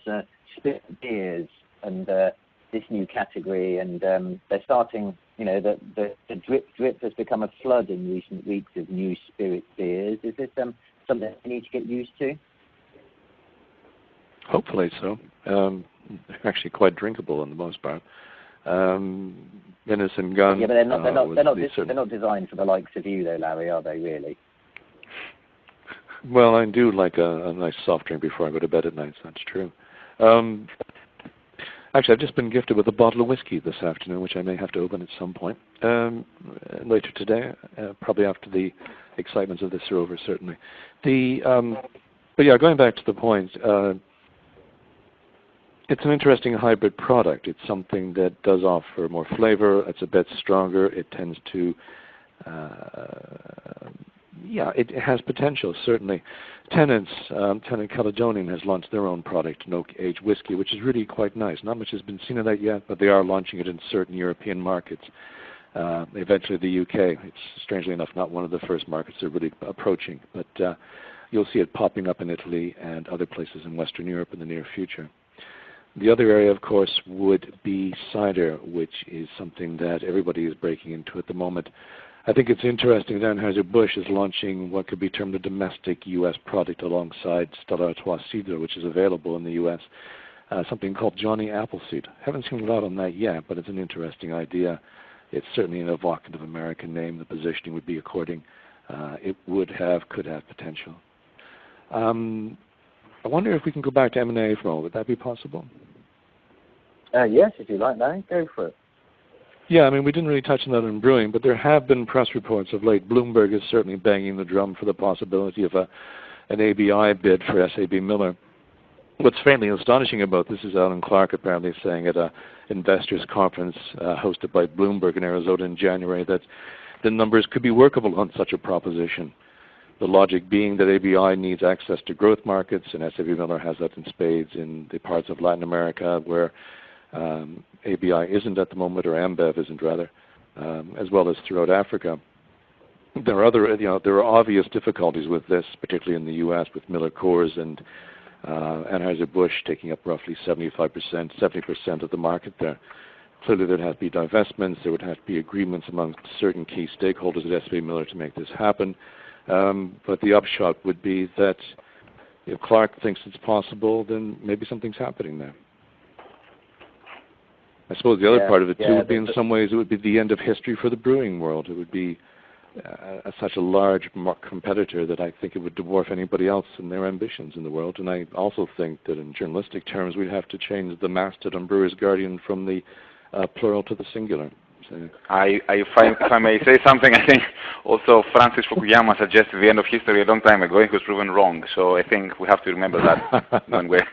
spirit beers and this new category. And they're starting, the drip has become a flood in recent weeks of new spirit beers. Is this something you need to get used to? Hopefully so. They're actually quite drinkable on the most part. Guinness and Gun. Yeah, but they're not designed for the likes of you, though, Larry, are they? Really? Well, I do like a nice soft drink before I go to bed at night. So that's true. Actually, I've just been gifted with a bottle of whiskey this afternoon, which I may have to open at some point later today, probably after the excitements of this are over, certainly. But yeah, going back to the point. It's an interesting hybrid product. It's something that does offer more flavor. It's a bit stronger. It tends to, it has potential, certainly. Tennant Caledonian has launched their own product, an oak-aged whiskey, which is really quite nice. Not much has been seen of that yet, but they are launching it in certain European markets. Eventually the UK. It's, strangely enough, not one of the first markets they're really approaching, but you'll see it popping up in Italy and other places in Western Europe in the near future. The other area, of course, would be cider, which is something that everybody is breaking into at the moment. I think it's interesting that Anheuser-Busch is launching what could be termed a domestic U.S. product alongside Stella Artois Cidre, which is available in the U.S., something called Johnny Appleseed. Haven't seen a lot on that yet, but it's an interesting idea. It's certainly an evocative American name. The positioning would be according. It could have potential. I wonder if we can go back to M&A for a moment. Would that be possible? Yes, if you like, Larry, go for it. Yeah, I mean, we didn't really touch on that in brewing, but there have been press reports of late. Bloomberg is certainly banging the drum for the possibility of an ABI bid for SAB Miller. What's fairly astonishing about this is Alan Clark apparently saying at an investors conference hosted by Bloomberg in Arizona in January that the numbers could be workable on such a proposition. The logic being that ABI needs access to growth markets, and SAB Miller has that in spades in the parts of Latin America where ABI isn't at the moment, or AmBev isn't rather, as well as throughout Africa. There are obvious difficulties with this, particularly in the U.S. with Miller Coors and Anheuser-Busch taking up roughly 70% of the market there. Clearly, there'd have to be divestments. There would have to be agreements among certain key stakeholders at SAB Miller to make this happen. But the upshot would be that if Clark thinks it's possible, then maybe something's happening there. I suppose the other part of it too would be, in some ways, it would be the end of history for the brewing world. It would be such a large competitor that I think it would dwarf anybody else in their ambitions in the world. And I also think that in journalistic terms, we'd have to change the masthead on Brewers Guardian from the plural to the singular. So, if I may say something, I think also Francis Fukuyama suggested the end of history a long time ago. He was proven wrong. So I think we have to remember that when we're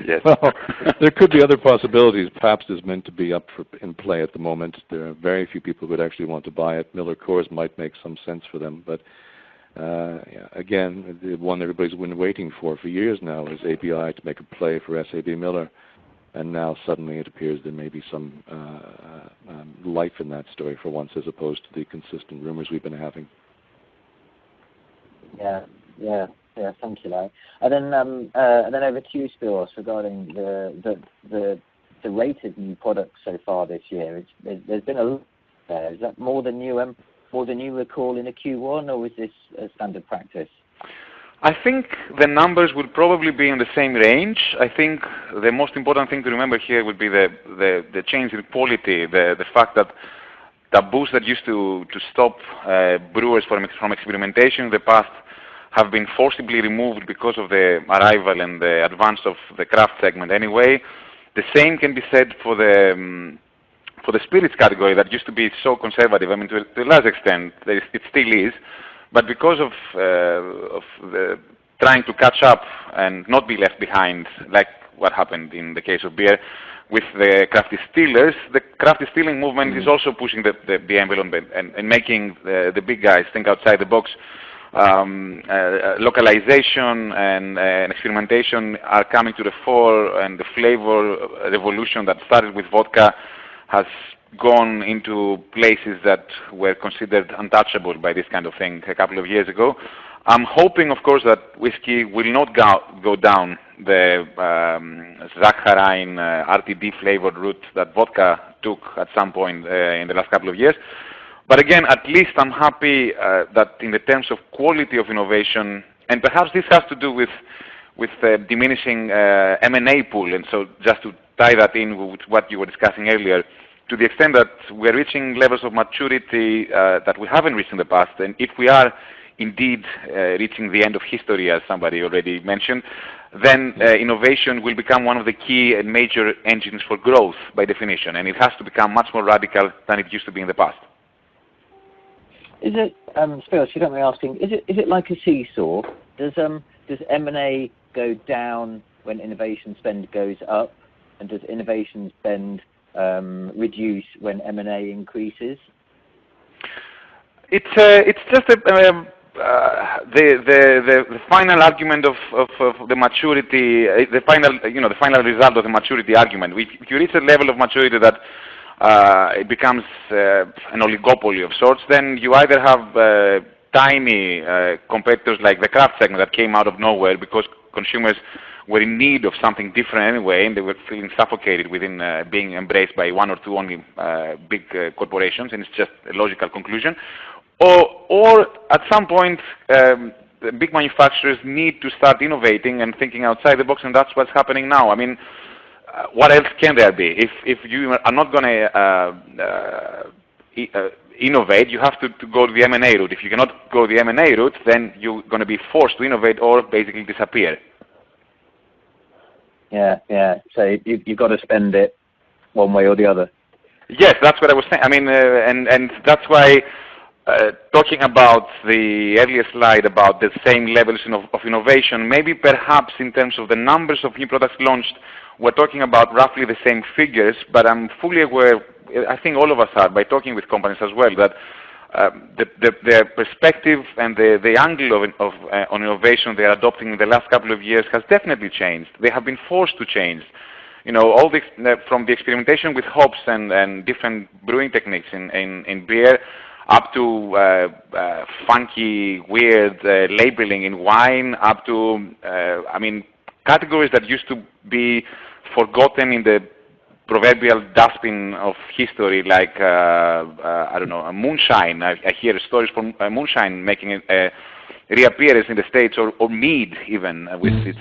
yes. Well, there could be other possibilities. Pabst is meant to be up in play at the moment. There are very few people who would actually want to buy it. Miller Coors might make some sense for them, but yeah, again, the one everybody's been waiting for years now is ABI to make a play for SAB Miller. And now suddenly it appears there may be some life in that story for once, as opposed to the consistent rumors we've been having. Yeah. Thank you, Larry. And then over to you, Spiros, regarding the rate of new products so far this year. There's been a lot there. Is that more than you recall in a Q1, or is this a standard practice? I think the numbers would probably be in the same range. I think the most important thing to remember here would be the change in quality, the fact that taboos that used to stop brewers from experimentation in the past have been forcibly removed because of the arrival and the advance of the craft segment anyway. The same can be said for the spirits category that used to be so conservative. I mean, to a large extent, it still is. But because of the trying to catch up and not be left behind, like what happened in the case of beer, with the craft distillers, the craft distilling movement is also pushing the envelope and making the big guys think outside the box. Localization and experimentation are coming to the fore, and the flavor revolution that started with vodka has gone into places that were considered untouchable by this kind of thing a couple of years ago. I'm hoping, of course, that whiskey will not go down the Zacharine RTD flavored route that vodka took at some point in the last couple of years. But again, at least I'm happy that in the terms of quality of innovation, and perhaps this has to do with diminishing M&A pool, and so just to tie that in with what you were discussing earlier, to the extent that we're reaching levels of maturity that we haven't reached in the past, and if we are indeed reaching the end of history, as somebody already mentioned, then innovation will become one of the key and major engines for growth by definition, and it has to become much more radical than it used to be in the past. Is it, Spiros, you don't mind asking, is it like a seesaw? Does M&A go down when innovation spend goes up, and does innovation spend reduce when M&A increases? It's just the final argument of the maturity, the final result of the maturity argument. If you reach a level of maturity that it becomes an oligopoly of sorts, then you either have tiny competitors like the craft segment that came out of nowhere because consumers were in need of something different anyway, and they were feeling suffocated within being embraced by one or two only big corporations, and it's just a logical conclusion. Or at some point, the big manufacturers need to start innovating and thinking outside the box, and that's what's happening now. I mean, what else can there be? If you are not going to innovate, you have to go the M&A route. If you cannot go the M&A route, then you're going to be forced to innovate or basically disappear. Yeah. So you've got to spend it one way or the other. Yes, that's what I was saying. I mean, and that's why talking about the earlier slide about the same levels of innovation, maybe perhaps in terms of the numbers of new products launched, we're talking about roughly the same figures, but I'm fully aware, I think all of us are, by talking with companies as well, that their perspective and the angle on innovation they are adopting in the last couple of years has definitely changed. They have been forced to change. You know, all from the experimentation with hops and different brewing techniques in beer, up to funky, weird labeling in wine, up to, categories that used to be forgotten in the proverbial dustbin of history, like, a moonshine. I hear stories from moonshine making a reappearance in the States, or mead even, with its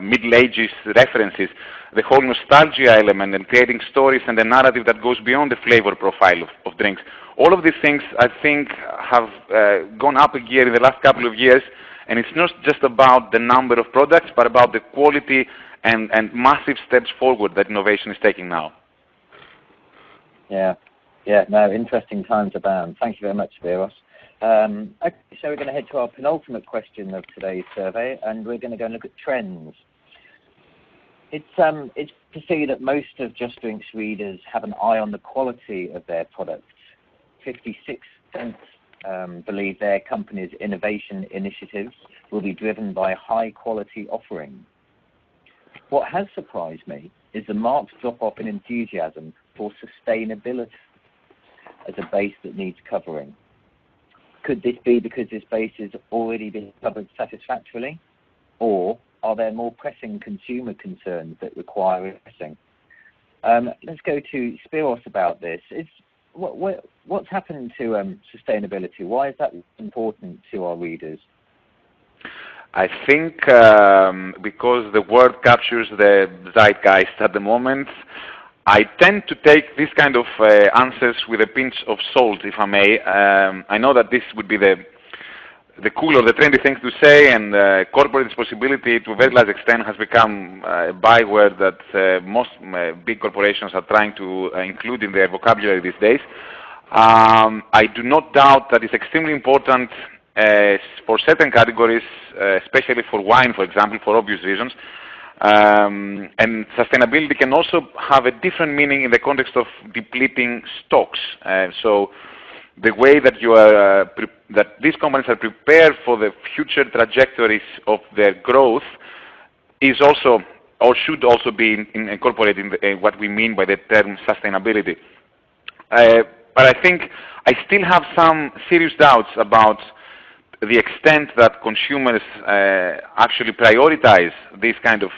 Middle Ages references. The whole nostalgia element and creating stories and a narrative that goes beyond the flavor profile of drinks. All of these things, I think, have gone up a gear in the last couple of years, and it's not just about the number of products, but about the quality and massive steps forward that innovation is taking now. Yeah. Yeah, no, interesting times abound. Thank you very much, Spiros. Okay, so we're going to head to our penultimate question of today's survey, and we're going to go and look at trends. It's to see that most of Just Drinks readers have an eye on the quality of their products. 56% believe their company's innovation initiatives will be driven by high-quality offering. What has surprised me is the marked drop-off in enthusiasm for sustainability as a base that needs covering. Could this be because this base has already been covered satisfactorily, or are there more pressing consumer concerns that require addressing? Let's go to Spiros about this. What's happened to sustainability? Why is that important to our readers? I think because the word captures the zeitgeist at the moment, I tend to take this kind of answers with a pinch of salt, if I may. I know that this would be the cool or the trendy things to say, and corporate responsibility to a very large extent has become a byword that most big corporations are trying to include in their vocabulary these days. I do not doubt that it's extremely important for certain categories, especially for wine, for example, for obvious reasons. And sustainability can also have a different meaning in the context of depleting stocks. So the way that you are that these companies are prepared for the future trajectories of their growth is also, or should also be, incorporated in what we mean by the term sustainability. But I think I still have some serious doubts about the extent that consumers actually prioritize these kind of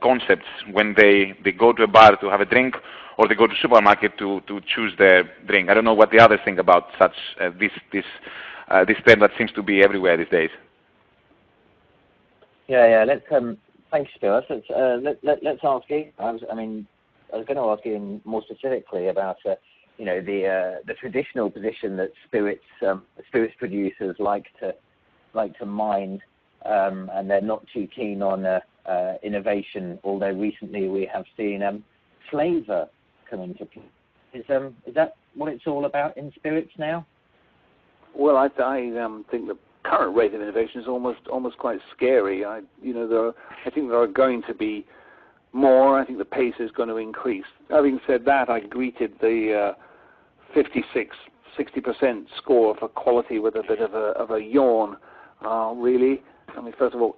concepts when they go to a bar to have a drink, or they go to supermarket to choose their drink. I don't know what the others think about such this trend that seems to be everywhere these days. Yeah. Let's thanks, Spiros. Let's ask Ian. I was going to ask Ian more specifically about the traditional position that spirits producers like to mind, and they're not too keen on innovation. Although recently we have seen flavour come into play. Is that what it's all about in spirits now? Well, I think the current rate of innovation is almost quite scary. I think there are going to be more. I think the pace is going to increase. Having said that, I greeted the 60% score for quality with a bit of a yawn. Really, first of all,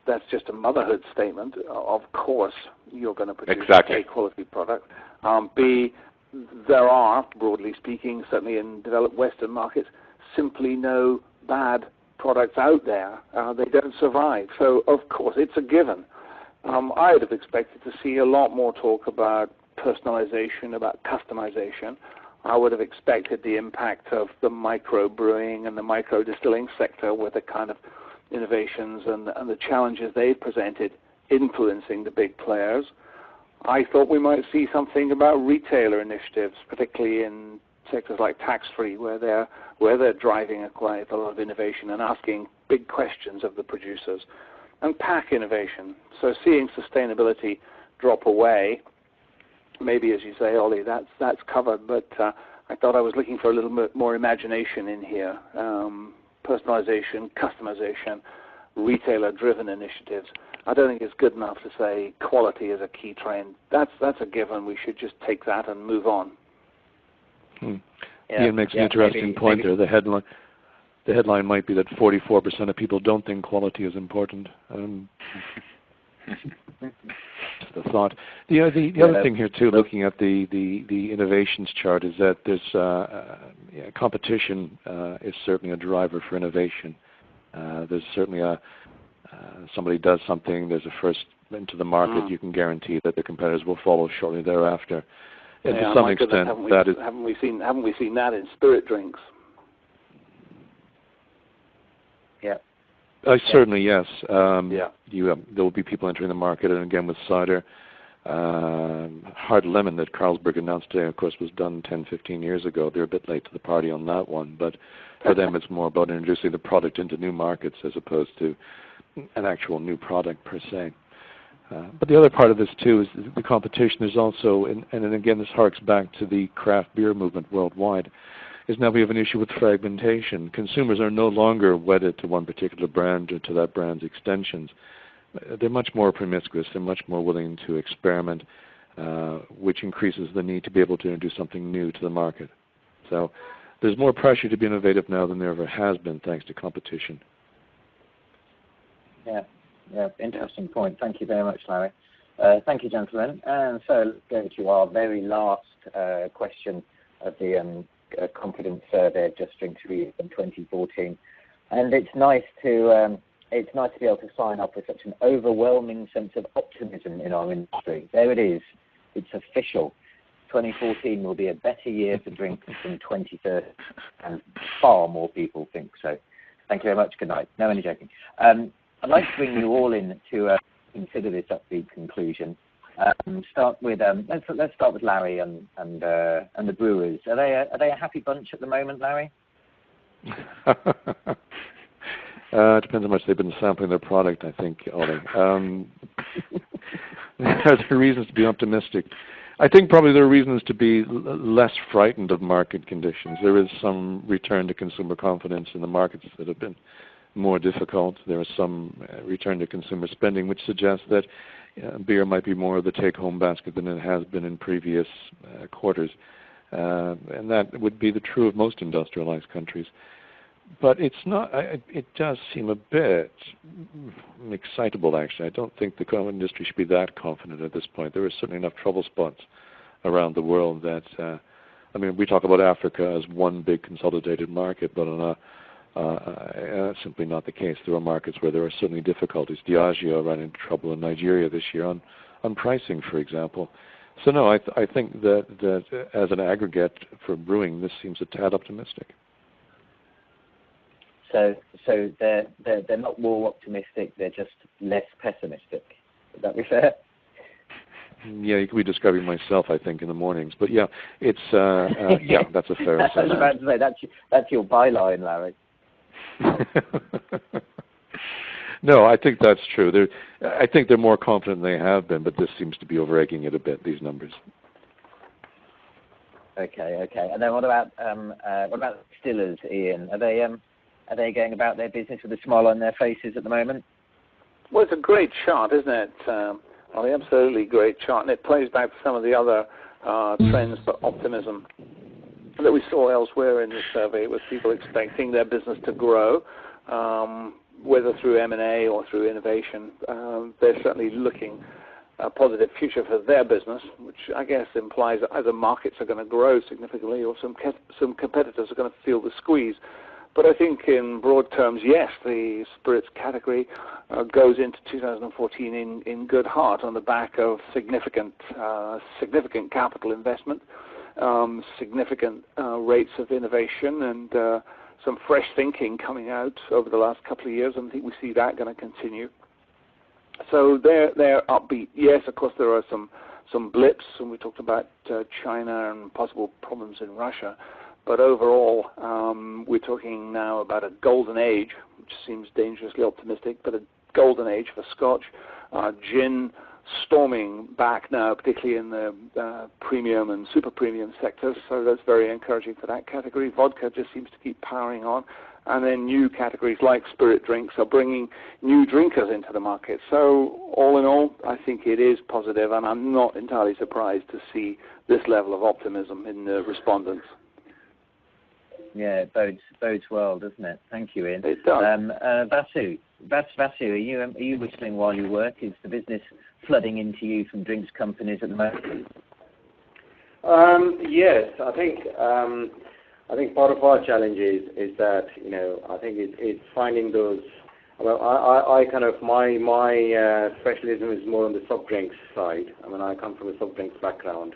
that's just a motherhood statement. Of course, you're going to produce a quality product. B, there are, broadly speaking, certainly in developed Western markets, simply no bad products out there. They don't survive. So, of course, it's a given. I would have expected to see a lot more talk about personalization, about customization. I would have expected the impact of the micro brewing and the micro distilling sector with the kind of innovations and the challenges they've presented influencing the big players. I thought we might see something about retailer initiatives, particularly in sectors like tax-free, where they're driving quite a lot of innovation and asking big questions of the producers, and pack innovation. So seeing sustainability drop away, maybe, as you say, Ollie, that's covered, but I thought I was looking for a little bit more imagination in here. Personalization, customization, retailer-driven initiatives. I don't think it's good enough to say quality is a key trend. That's a given. We should just take that and move on. Ian makes an interesting point there. The headline might be that 44% of people don't think quality is important. Just a thought. The other thing here too, looking at the innovations chart, is that there's competition is certainly a driver for innovation. There's certainly somebody does something, there's a first into the market, you can guarantee that the competitors will follow shortly thereafter. And to some extent, haven't we seen that in spirit drinks? Yeah. Certainly, yes. There will be people entering the market, and again with cider, hard lemon that Carlsberg announced today, of course, was done 10, 15 years ago. They're a bit late to the party on that one, but for them it's more about introducing the product into new markets as opposed to an actual new product per se. But the other part of this too is the competition is also, and again this harks back to the craft beer movement worldwide, is now we have an issue with fragmentation. Consumers are no longer wedded to one particular brand or to that brand's extensions. They're much more promiscuous, they're much more willing to experiment, which increases the need to be able to introduce something new to the market. So there's more pressure to be innovative now than there ever has been thanks to competition. Yeah, interesting point. Thank you very much, Larry. Thank you, gentlemen. And so let's go to our very last question of the confidence survey of Just Drink Review in 2014. And it's nice to be able to sign up with such an overwhelming sense of optimism in our industry. There it is. It's official. 2014 will be a better year for drinks than 2030, and far more people think so. Thank you very much. Good night. No, only joking. I'd like to bring you all in to consider this upbeat conclusion. Let's start with Larry and the brewers. Are they a happy bunch at the moment, Larry? It depends how much they've been sampling their product, I think, Ollie. There are reasons to be optimistic. I think probably there are reasons to be less frightened of market conditions. There is some return to consumer confidence in the markets that have been more difficult. There is some return to consumer spending, which suggests that beer might be more of the take-home basket than it has been in previous quarters. And that would be the true of most industrialized countries. But it's not. It does seem a bit excitable, actually. I don't think the industry should be that confident at this point. There are certainly enough trouble spots around the world that, I mean, we talk about Africa as one big consolidated market, but that's simply not the case. There are markets where there are certainly difficulties. Diageo ran into trouble in Nigeria this year on pricing, for example. So no, I think that as an aggregate for brewing, this seems a tad optimistic. So they're not more optimistic, they're just less pessimistic. Would that be fair? Yeah, you could be describing myself, I think, in the mornings. But yeah, it's yeah, that's a fair assessment. I was about to say, that's your byline, Larry. No, I think that's true. I think they're more confident than they have been, but this seems to be over-egging it a bit, these numbers. Okay. And then what about distillers, Ian? Are they going about their business with a smile on their faces at the moment? Well, it's a great chart, isn't it? Ollie, absolutely great chart, and it plays back to some of the other trends for optimism that we saw elsewhere in this survey, with people expecting their business to grow, whether through M&A or through innovation. They're certainly looking a positive future for their business, which I guess implies that either markets are going to grow significantly or some competitors are going to feel the squeeze. But I think in broad terms, yes, the spirits category goes into 2014 in good heart on the back of significant capital investment, significant rates of innovation, and some fresh thinking coming out over the last couple of years, and I think we see that going to continue. So they're upbeat. Yes, of course, there are some blips, and we talked about China and possible problems in Russia. But overall, we're talking now about a golden age, which seems dangerously optimistic, but a golden age for Scotch. Gin storming back now, particularly in the premium and super premium sectors, so that's very encouraging for that category. Vodka just seems to keep powering on. And then new categories like spirit drinks are bringing new drinkers into the market. So all in all, I think it is positive, and I'm not entirely surprised to see this level of optimism in the respondents. Yeah, it bodes well, doesn't it? Thank you, Ian. It does. Vasu, are you whistling while you work? Is the business flooding into you from drinks companies at the moment? Yes, I think part of our challenge is that, you know, I think it's finding those. Well, I kind of my specialism is more on the soft drinks side. I mean, I come from a soft drinks background,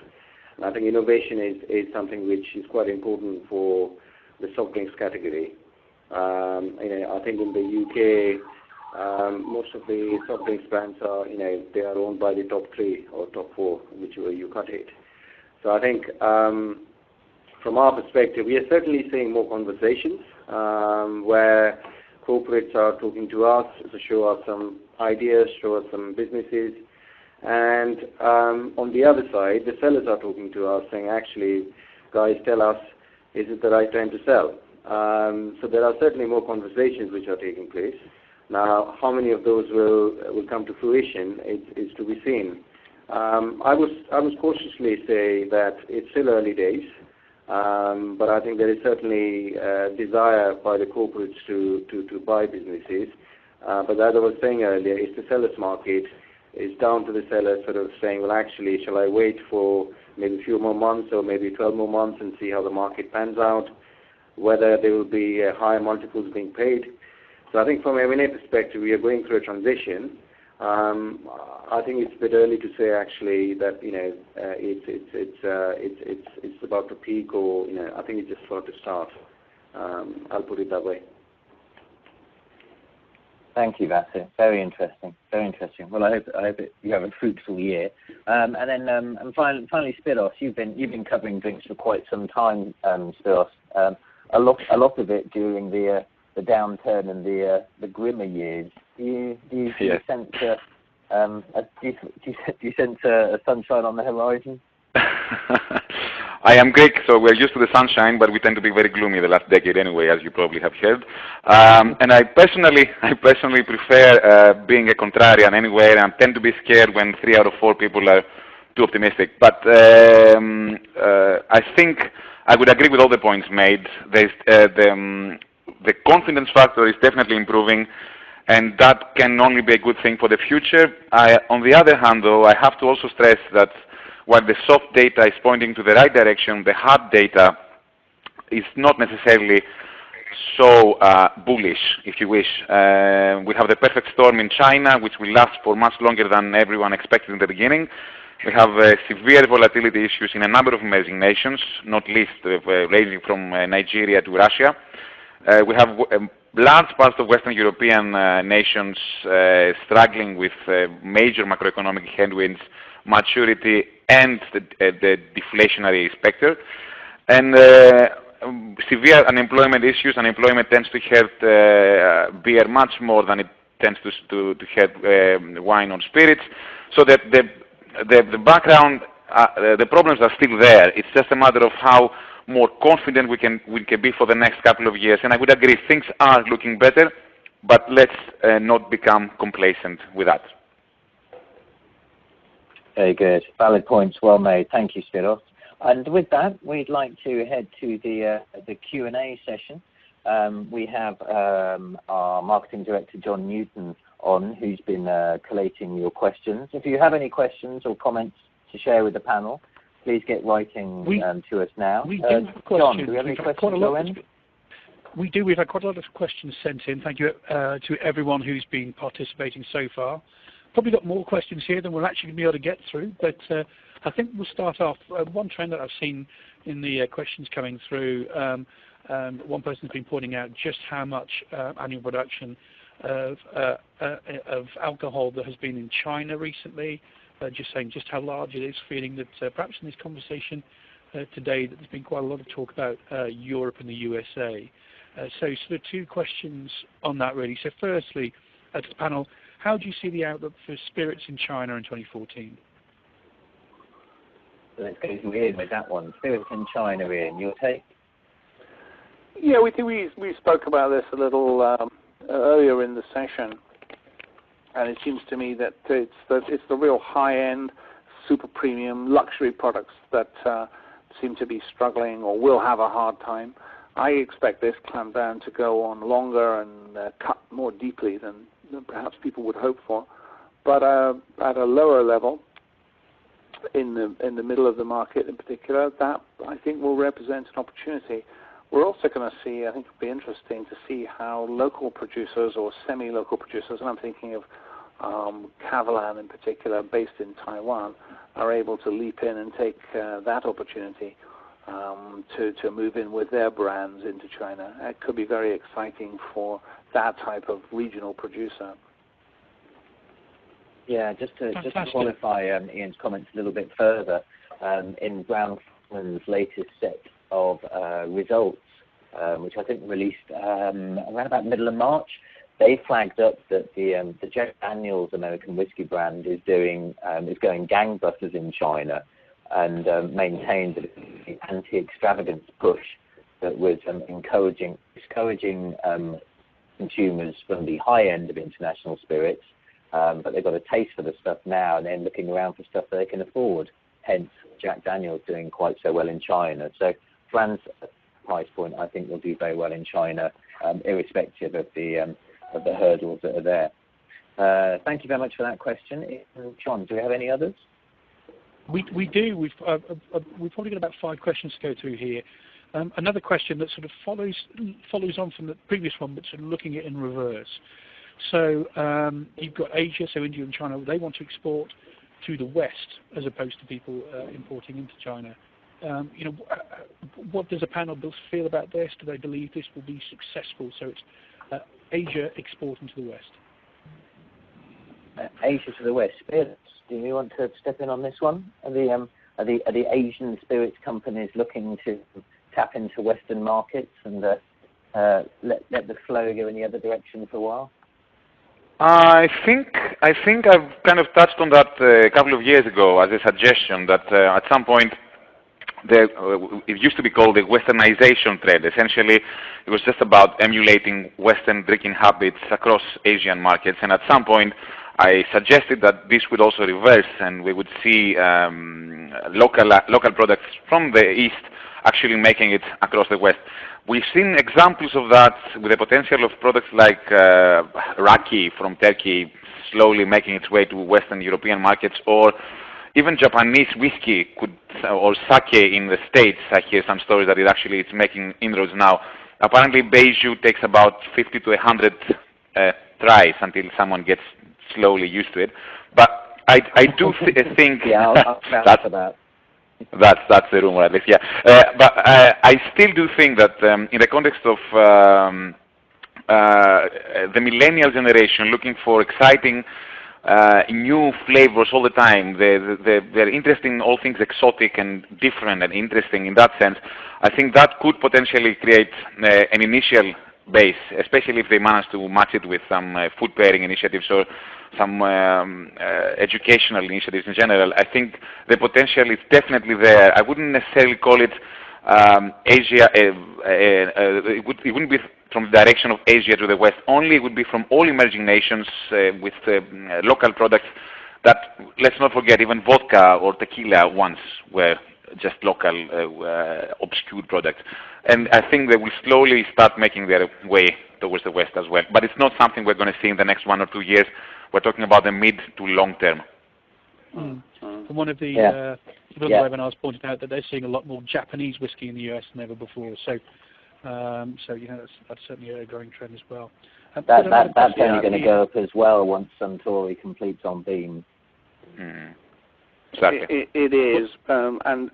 and I think innovation is something which is quite important for the soft drinks category. You know, I think in the UK, most of the soft drinks brands are, you know, they are owned by the top 3 or top 4, whichever you cut it. So I think from our perspective, we are certainly seeing more conversations where corporates are talking to us to show us some ideas, show us some businesses, And on the other side, the sellers are talking to us saying, actually, guys, tell us, is it the right time to sell? So there are certainly more conversations which are taking place. Now, how many of those will come to fruition is to be seen. I was cautiously say that it's still early days, but I think there is certainly desire by the corporates to buy businesses. But as I was saying earlier, it's the seller's market. It's down to the seller sort of saying, well, actually, shall I wait for maybe a few more months or maybe 12 more months and see how the market pans out, whether there will be higher multiples being paid. So I think from an M&A perspective, we are going through a transition. I think it's a bit early to say actually that it's about to peak, or I think it's just about to start. I'll put it that way. Thank you, Vasu. Very interesting. Very interesting. Well, I hope you have a fruitful year. And finally, Spiros, you've been covering drinks for quite some time, Spiros. A lot of it during the downturn and the grimmer years. Do you sense a sunshine on the horizon? I am Greek, so we're used to the sunshine, but we tend to be very gloomy the last decade anyway, as you probably have heard. And I personally prefer being a contrarian anyway, and I tend to be scared when 3 out of 4 people are too optimistic. But I think I would agree with all the points made. The confidence factor is definitely improving, and that can only be a good thing for the future. On the other hand, though, I have to also stress that while the soft data is pointing to the right direction, the hard data is not necessarily so bullish, if you wish. We have the perfect storm in China, which will last for much longer than everyone expected in the beginning. We have severe volatility issues in a number of emerging nations, not least ranging from Nigeria to Russia. We have large parts of Western European nations struggling with major macroeconomic headwinds, maturity, and the deflationary specter. And severe unemployment issues. Unemployment tends to hurt beer much more than it tends to hurt wine or spirits. So that the background, the problems are still there. It's just a matter of how more confident we can be for the next couple of years. And I would agree, things are looking better, but let's not become complacent with that. Very good. Valid points, well made. Thank you, Spiros. And with that, we'd like to head to the Q&A session. We have our marketing director, John Newton, on, who's been collating your questions. If you have any questions or comments to share with the panel, please get writing to us now. We do have questions. John, do we have any questions to go in? We do. We've had quite a lot of questions sent in. Thank you to everyone who's been participating so far. Probably got more questions here than we'll actually be able to get through, but I think we'll start off. One trend that I've seen in the questions coming through, one person's been pointing out just how much annual production of alcohol there has been in China recently, just saying just how large it is, feeling that perhaps in this conversation today that there's been quite a lot of talk about Europe and the USA. So sort of 2 questions on that really. So firstly, to the panel, how do you see the outlook for spirits in China in 2014? Let's go to Ian with that one. Spirits in China, Ian, your take? Yeah, we spoke about this a little earlier in the session, and it seems to me that it's the real high-end, super premium luxury products that seem to be struggling or will have a hard time. I expect this clampdown to go on longer and cut more deeply than perhaps people would hope for, but at a lower level, in the middle of the market in particular, that I think will represent an opportunity. We're also going to see, I think it'll be interesting to see how local producers or semi-local producers, and I'm thinking of Kavalan in particular, based in Taiwan, are able to leap in and take that opportunity to move in with their brands into China. It could be very exciting for that type of regional producer. Yeah, just to qualify Ian's comments a little bit further, in Grant Thornton's latest set of results, which I think released around about middle of March, they flagged up that the Jack Daniel's American whiskey brand is going gangbusters in China, and maintained that the anti-extravagance push that was discouraging consumers from the high end of international spirits, but they've got a taste for the stuff now, and then looking around for stuff they can afford. Hence, Jack Daniel's doing quite so well in China. So brands at price point, I think, will do very well in China, irrespective of the hurdles that are there. Thank you very much for that question. John, do we have any others? We do. We've probably got about 5 questions to go through here. Another question that sort of follows on from the previous one, but sort of looking at it in reverse. So you've got Asia, so India and China. They want to export to the West as opposed to people importing into China. What does the panel feel about this? Do they believe this will be successful? So it's Asia exporting to the West. Asia to the West. Spiros, do you want to step in on this one? Are the Asian spirits companies looking to tap into Western markets and let the flow go in the other direction for a while? I think I've kind of touched on that a couple of years ago as a suggestion that at some point it used to be called the Westernization trend. Essentially, it was just about emulating Western drinking habits across Asian markets, and at some point I suggested that this would also reverse, and we would see local products from the East actually making it across the West. We've seen examples of that with the potential of products like raki from Turkey slowly making its way to Western European markets, or even Japanese whiskey or sake in the States. I hear some stories that it's making inroads now. Apparently, Beiju takes about 50 to 100 tries until someone gets slowly used to it. But I do think I'll vouch for that. That's the rumor, at least, yeah. But I still do think that in the context of the millennial generation looking for exciting new flavors all the time, they're interested in all things exotic and different and interesting in that sense. I think that could potentially create an initial base, especially if they manage to match it with some food pairing initiatives or some educational initiatives in general. I think the potential is definitely there. I wouldn't necessarily call it Asia. It wouldn't be from the direction of Asia to the West. Only it would be from all emerging nations with local products that, let's not forget, even vodka or tequila once were just local obscure products. And I think they will slowly start making their way towards the West as well. But it's not something we're going to see in the next 1 or 2 years. We're talking about the mid to long term. And one of the webinars pointed out that they're seeing a lot more Japanese whiskey in the US than ever before. So that's certainly a growing trend as well. That's only going to go up as well once Suntory completes on Beam. Exactly. It is, and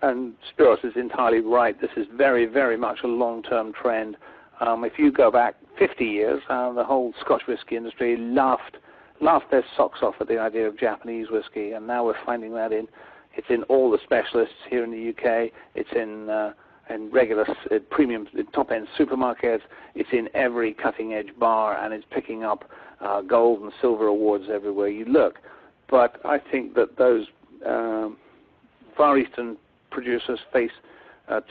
Spiros is entirely right. This is very, very much a long-term trend. If you go back 50 years, the whole Scotch whisky industry laughed their socks off at the idea of Japanese whiskey, and now we're finding that it's in all the specialists here in the UK. It's in regular premium top-end supermarkets. It's in every cutting-edge bar, and it's picking up gold and silver awards everywhere you look. But I think that those Far Eastern producers face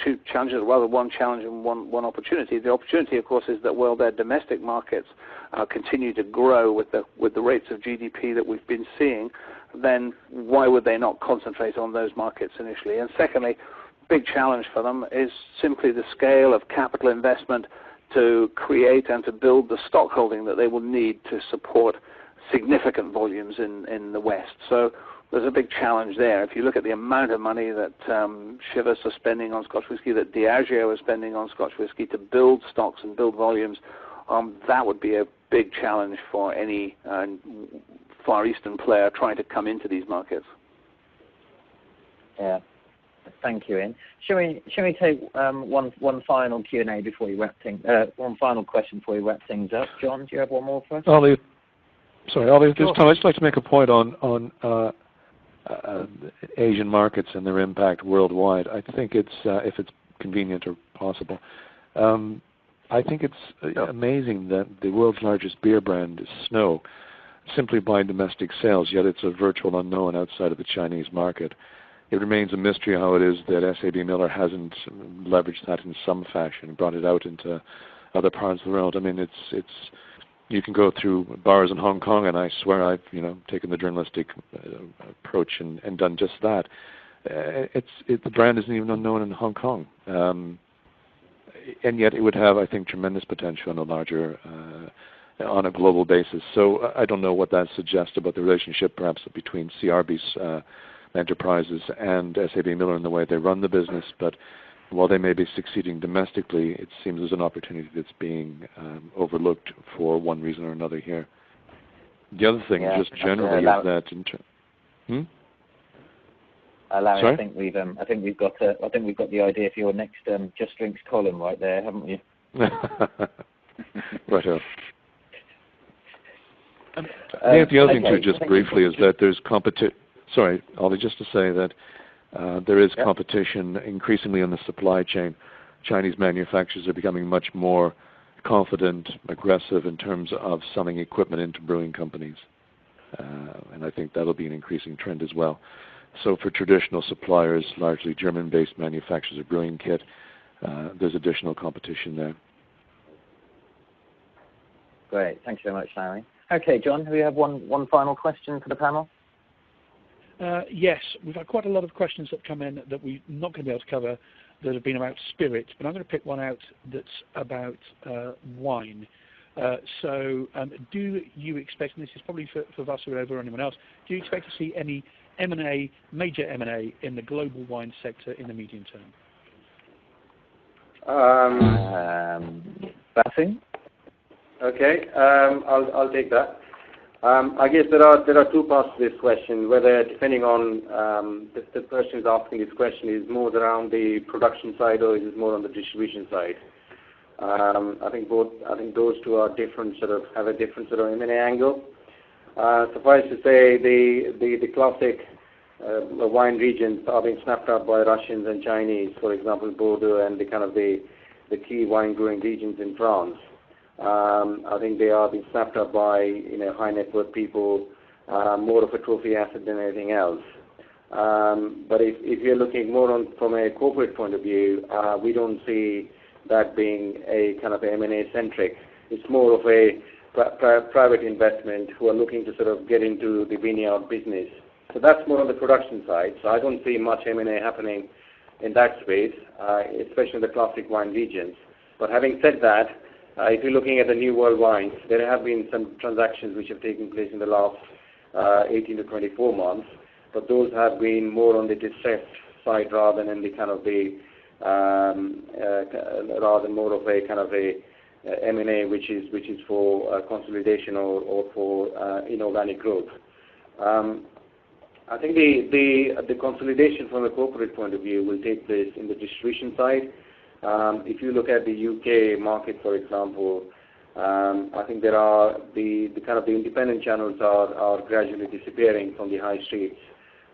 2 challenges, rather one challenge and one opportunity. The opportunity, of course, is that while their domestic markets continue to grow with the rates of GDP that we've been seeing, then why would they not concentrate on those markets initially? And secondly, big challenge for them is simply the scale of capital investment to create and to build the stock holding that they will need to support significant volumes in the West. So there's a big challenge there. If you look at the amount of money that Chivas are spending on Scotch whisky, that Diageo is spending on Scotch whisky to build stocks and build volumes, that would be a big challenge for any Far Eastern player trying to come into these markets. Yeah. Thank you, Ian. Shall we take one final Q&A before you wrap things? One final question before you wrap things up. John, do you have one more for us? Ollie, this time I'd just like to make a point on Asian markets and their impact worldwide. I think it's if it's convenient or possible. I think it's amazing that the world's largest beer brand is Snow, simply by domestic sales, yet it's a virtual unknown outside of the Chinese market. It remains a mystery how it is that SAB Miller hasn't leveraged that in some fashion, brought it out into other parts of the world. I mean, it's you can go through bars in Hong Kong, and I swear I've taken the journalistic approach and done just that. The brand isn't even unknown in Hong Kong, and yet it would have, I think, tremendous potential on a larger, on a global basis. So I don't know what that suggests about the relationship, perhaps between CRB's enterprises and SAB Miller in the way they run the business, but while they may be succeeding domestically, it seems there's an opportunity that's being overlooked for one reason or another here. The other thing, just generally, is that Larry, Sorry? I think we've got the idea for your next Just Drinks column right there, haven't we? Right on. I think the other thing, too, just briefly, is that there's competition. Sorry, Ollie, just to say that there is competition increasingly in the supply chain. Chinese manufacturers are becoming much more confident, aggressive in terms of selling equipment into brewing companies. And I think that'll be an increasing trend as well. So for traditional suppliers, largely German-based manufacturers of brewing kit, there's additional competition there. Great. Thank you very much, Larry. Okay, John, do we have one final question for the panel? Yes, we've had quite a lot of questions that come in that we're not going to be able to cover that have been about spirits, but I'm going to pick one out that's about wine. So do you expect, and this is probably for Vasu or anyone else, do you expect to see any M&A, major M&A in the global wine sector in the medium term? Vasu? Okay, I'll take that. I guess there are two parts to this question, whether depending on the person who's asking this question is more around the production side or is it more on the distribution side. I think those two are different, have a different sort of M&A angle. Suffice to say, the classic wine regions are being snapped up by Russians and Chinese, for example, Bordeaux and the key wine growing regions in France. I think they are being snapped up by high net worth people, more of a trophy asset than anything else. But if you're looking more from a corporate point of view, we don't see that being a kind of M&A centric. It's more of a private investment who are looking to sort of get into the vineyard business. So that's more on the production side. So I don't see much M&A happening in that space, especially in the classic wine regions. But having said that, if you're looking at the new world wines, there have been some transactions which have taken place in the last 18 to 24 months, but those have been more on the distressed side rather than in the kind of rather more of a kind of a M&A which is for consolidation or for inorganic growth. I think the consolidation from a corporate point of view will take place in the distribution side. If you look at the UK market, for example, I think there are the kind of the independent channels are gradually disappearing from the high streets,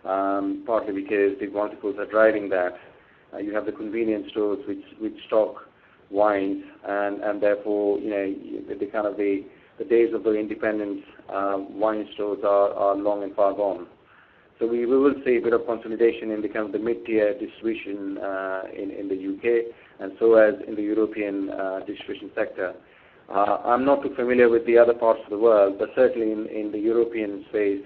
partly because the multiples are driving that. You have the convenience stores which stock wines, and therefore the kind of the days of the independent wine stores are long and far gone. So we will see a bit of consolidation in the kind of the mid-tier distribution in the UK, and so as in the European distribution sector. I'm not too familiar with the other parts of the world, but certainly in the European space,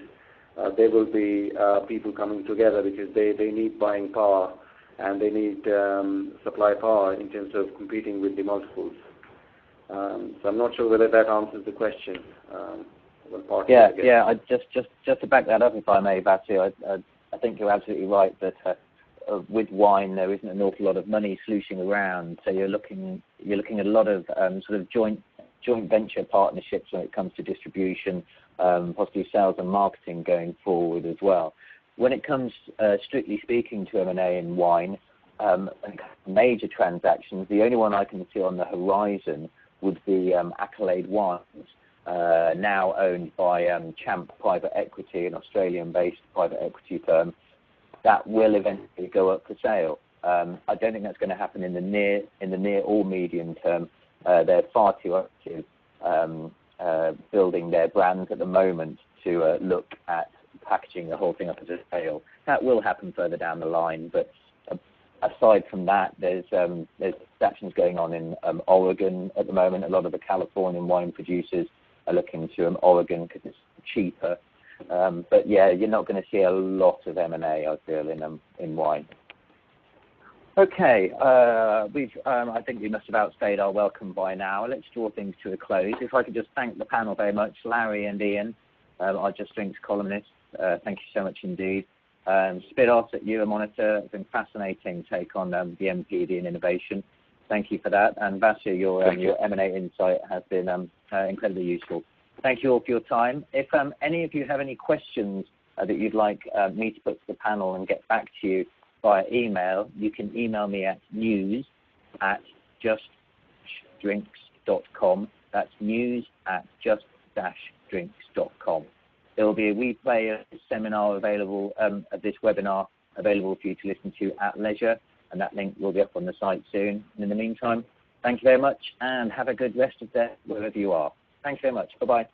there will be people coming together because they need buying power and they need supply power in terms of competing with the multiples. So I'm not sure whether that answers the question. I just to back that up, if I may, Vasu, I think you're absolutely right that with wine there isn't an awful lot of money sluicing around. So you're looking at a lot of sort of joint venture partnerships when it comes to distribution, possibly sales and marketing going forward as well. When it comes, strictly speaking, to M&A in wine, major transactions, the only one I can see on the horizon would be Accolade Wines, now owned by Champ Private Equity, an Australian-based private equity firm, that will eventually go up for sale. I don't think that's going to happen in the near or medium term, They're far too active building their brands at the moment to look at packaging the whole thing up as a sale. That will happen further down the line, but aside from that, there's actions going on in Oregon at the moment. A lot of the Californian wine producers are looking to Oregon because it's cheaper. But yeah, you're not going to see a lot of M&A, I feel, in wine. Okay, I think we must have outstayed our welcome by now. Let's draw things to a close. If I could just thank the panel very much, Larry and Ian, our Just Drinks columnists. Thank you so much indeed. Spiros at Euromonitor, it's been fascinating take on the MPD and innovation. Thank you for that. And Vasu, your M&A insight has been incredibly useful. Thank you all for your time. If any of you have any questions that you'd like me to put to the panel and get back to you via email, you can email me at news@just-drinks.com. That's news@just-drinks.com. There will be a replay of this seminar available, of this webinar available for you to listen to at leisure, and that link will be up on the site soon. And in the meantime, thank you very much and have a good rest of the day wherever you are. Thanks very much. Bye-bye.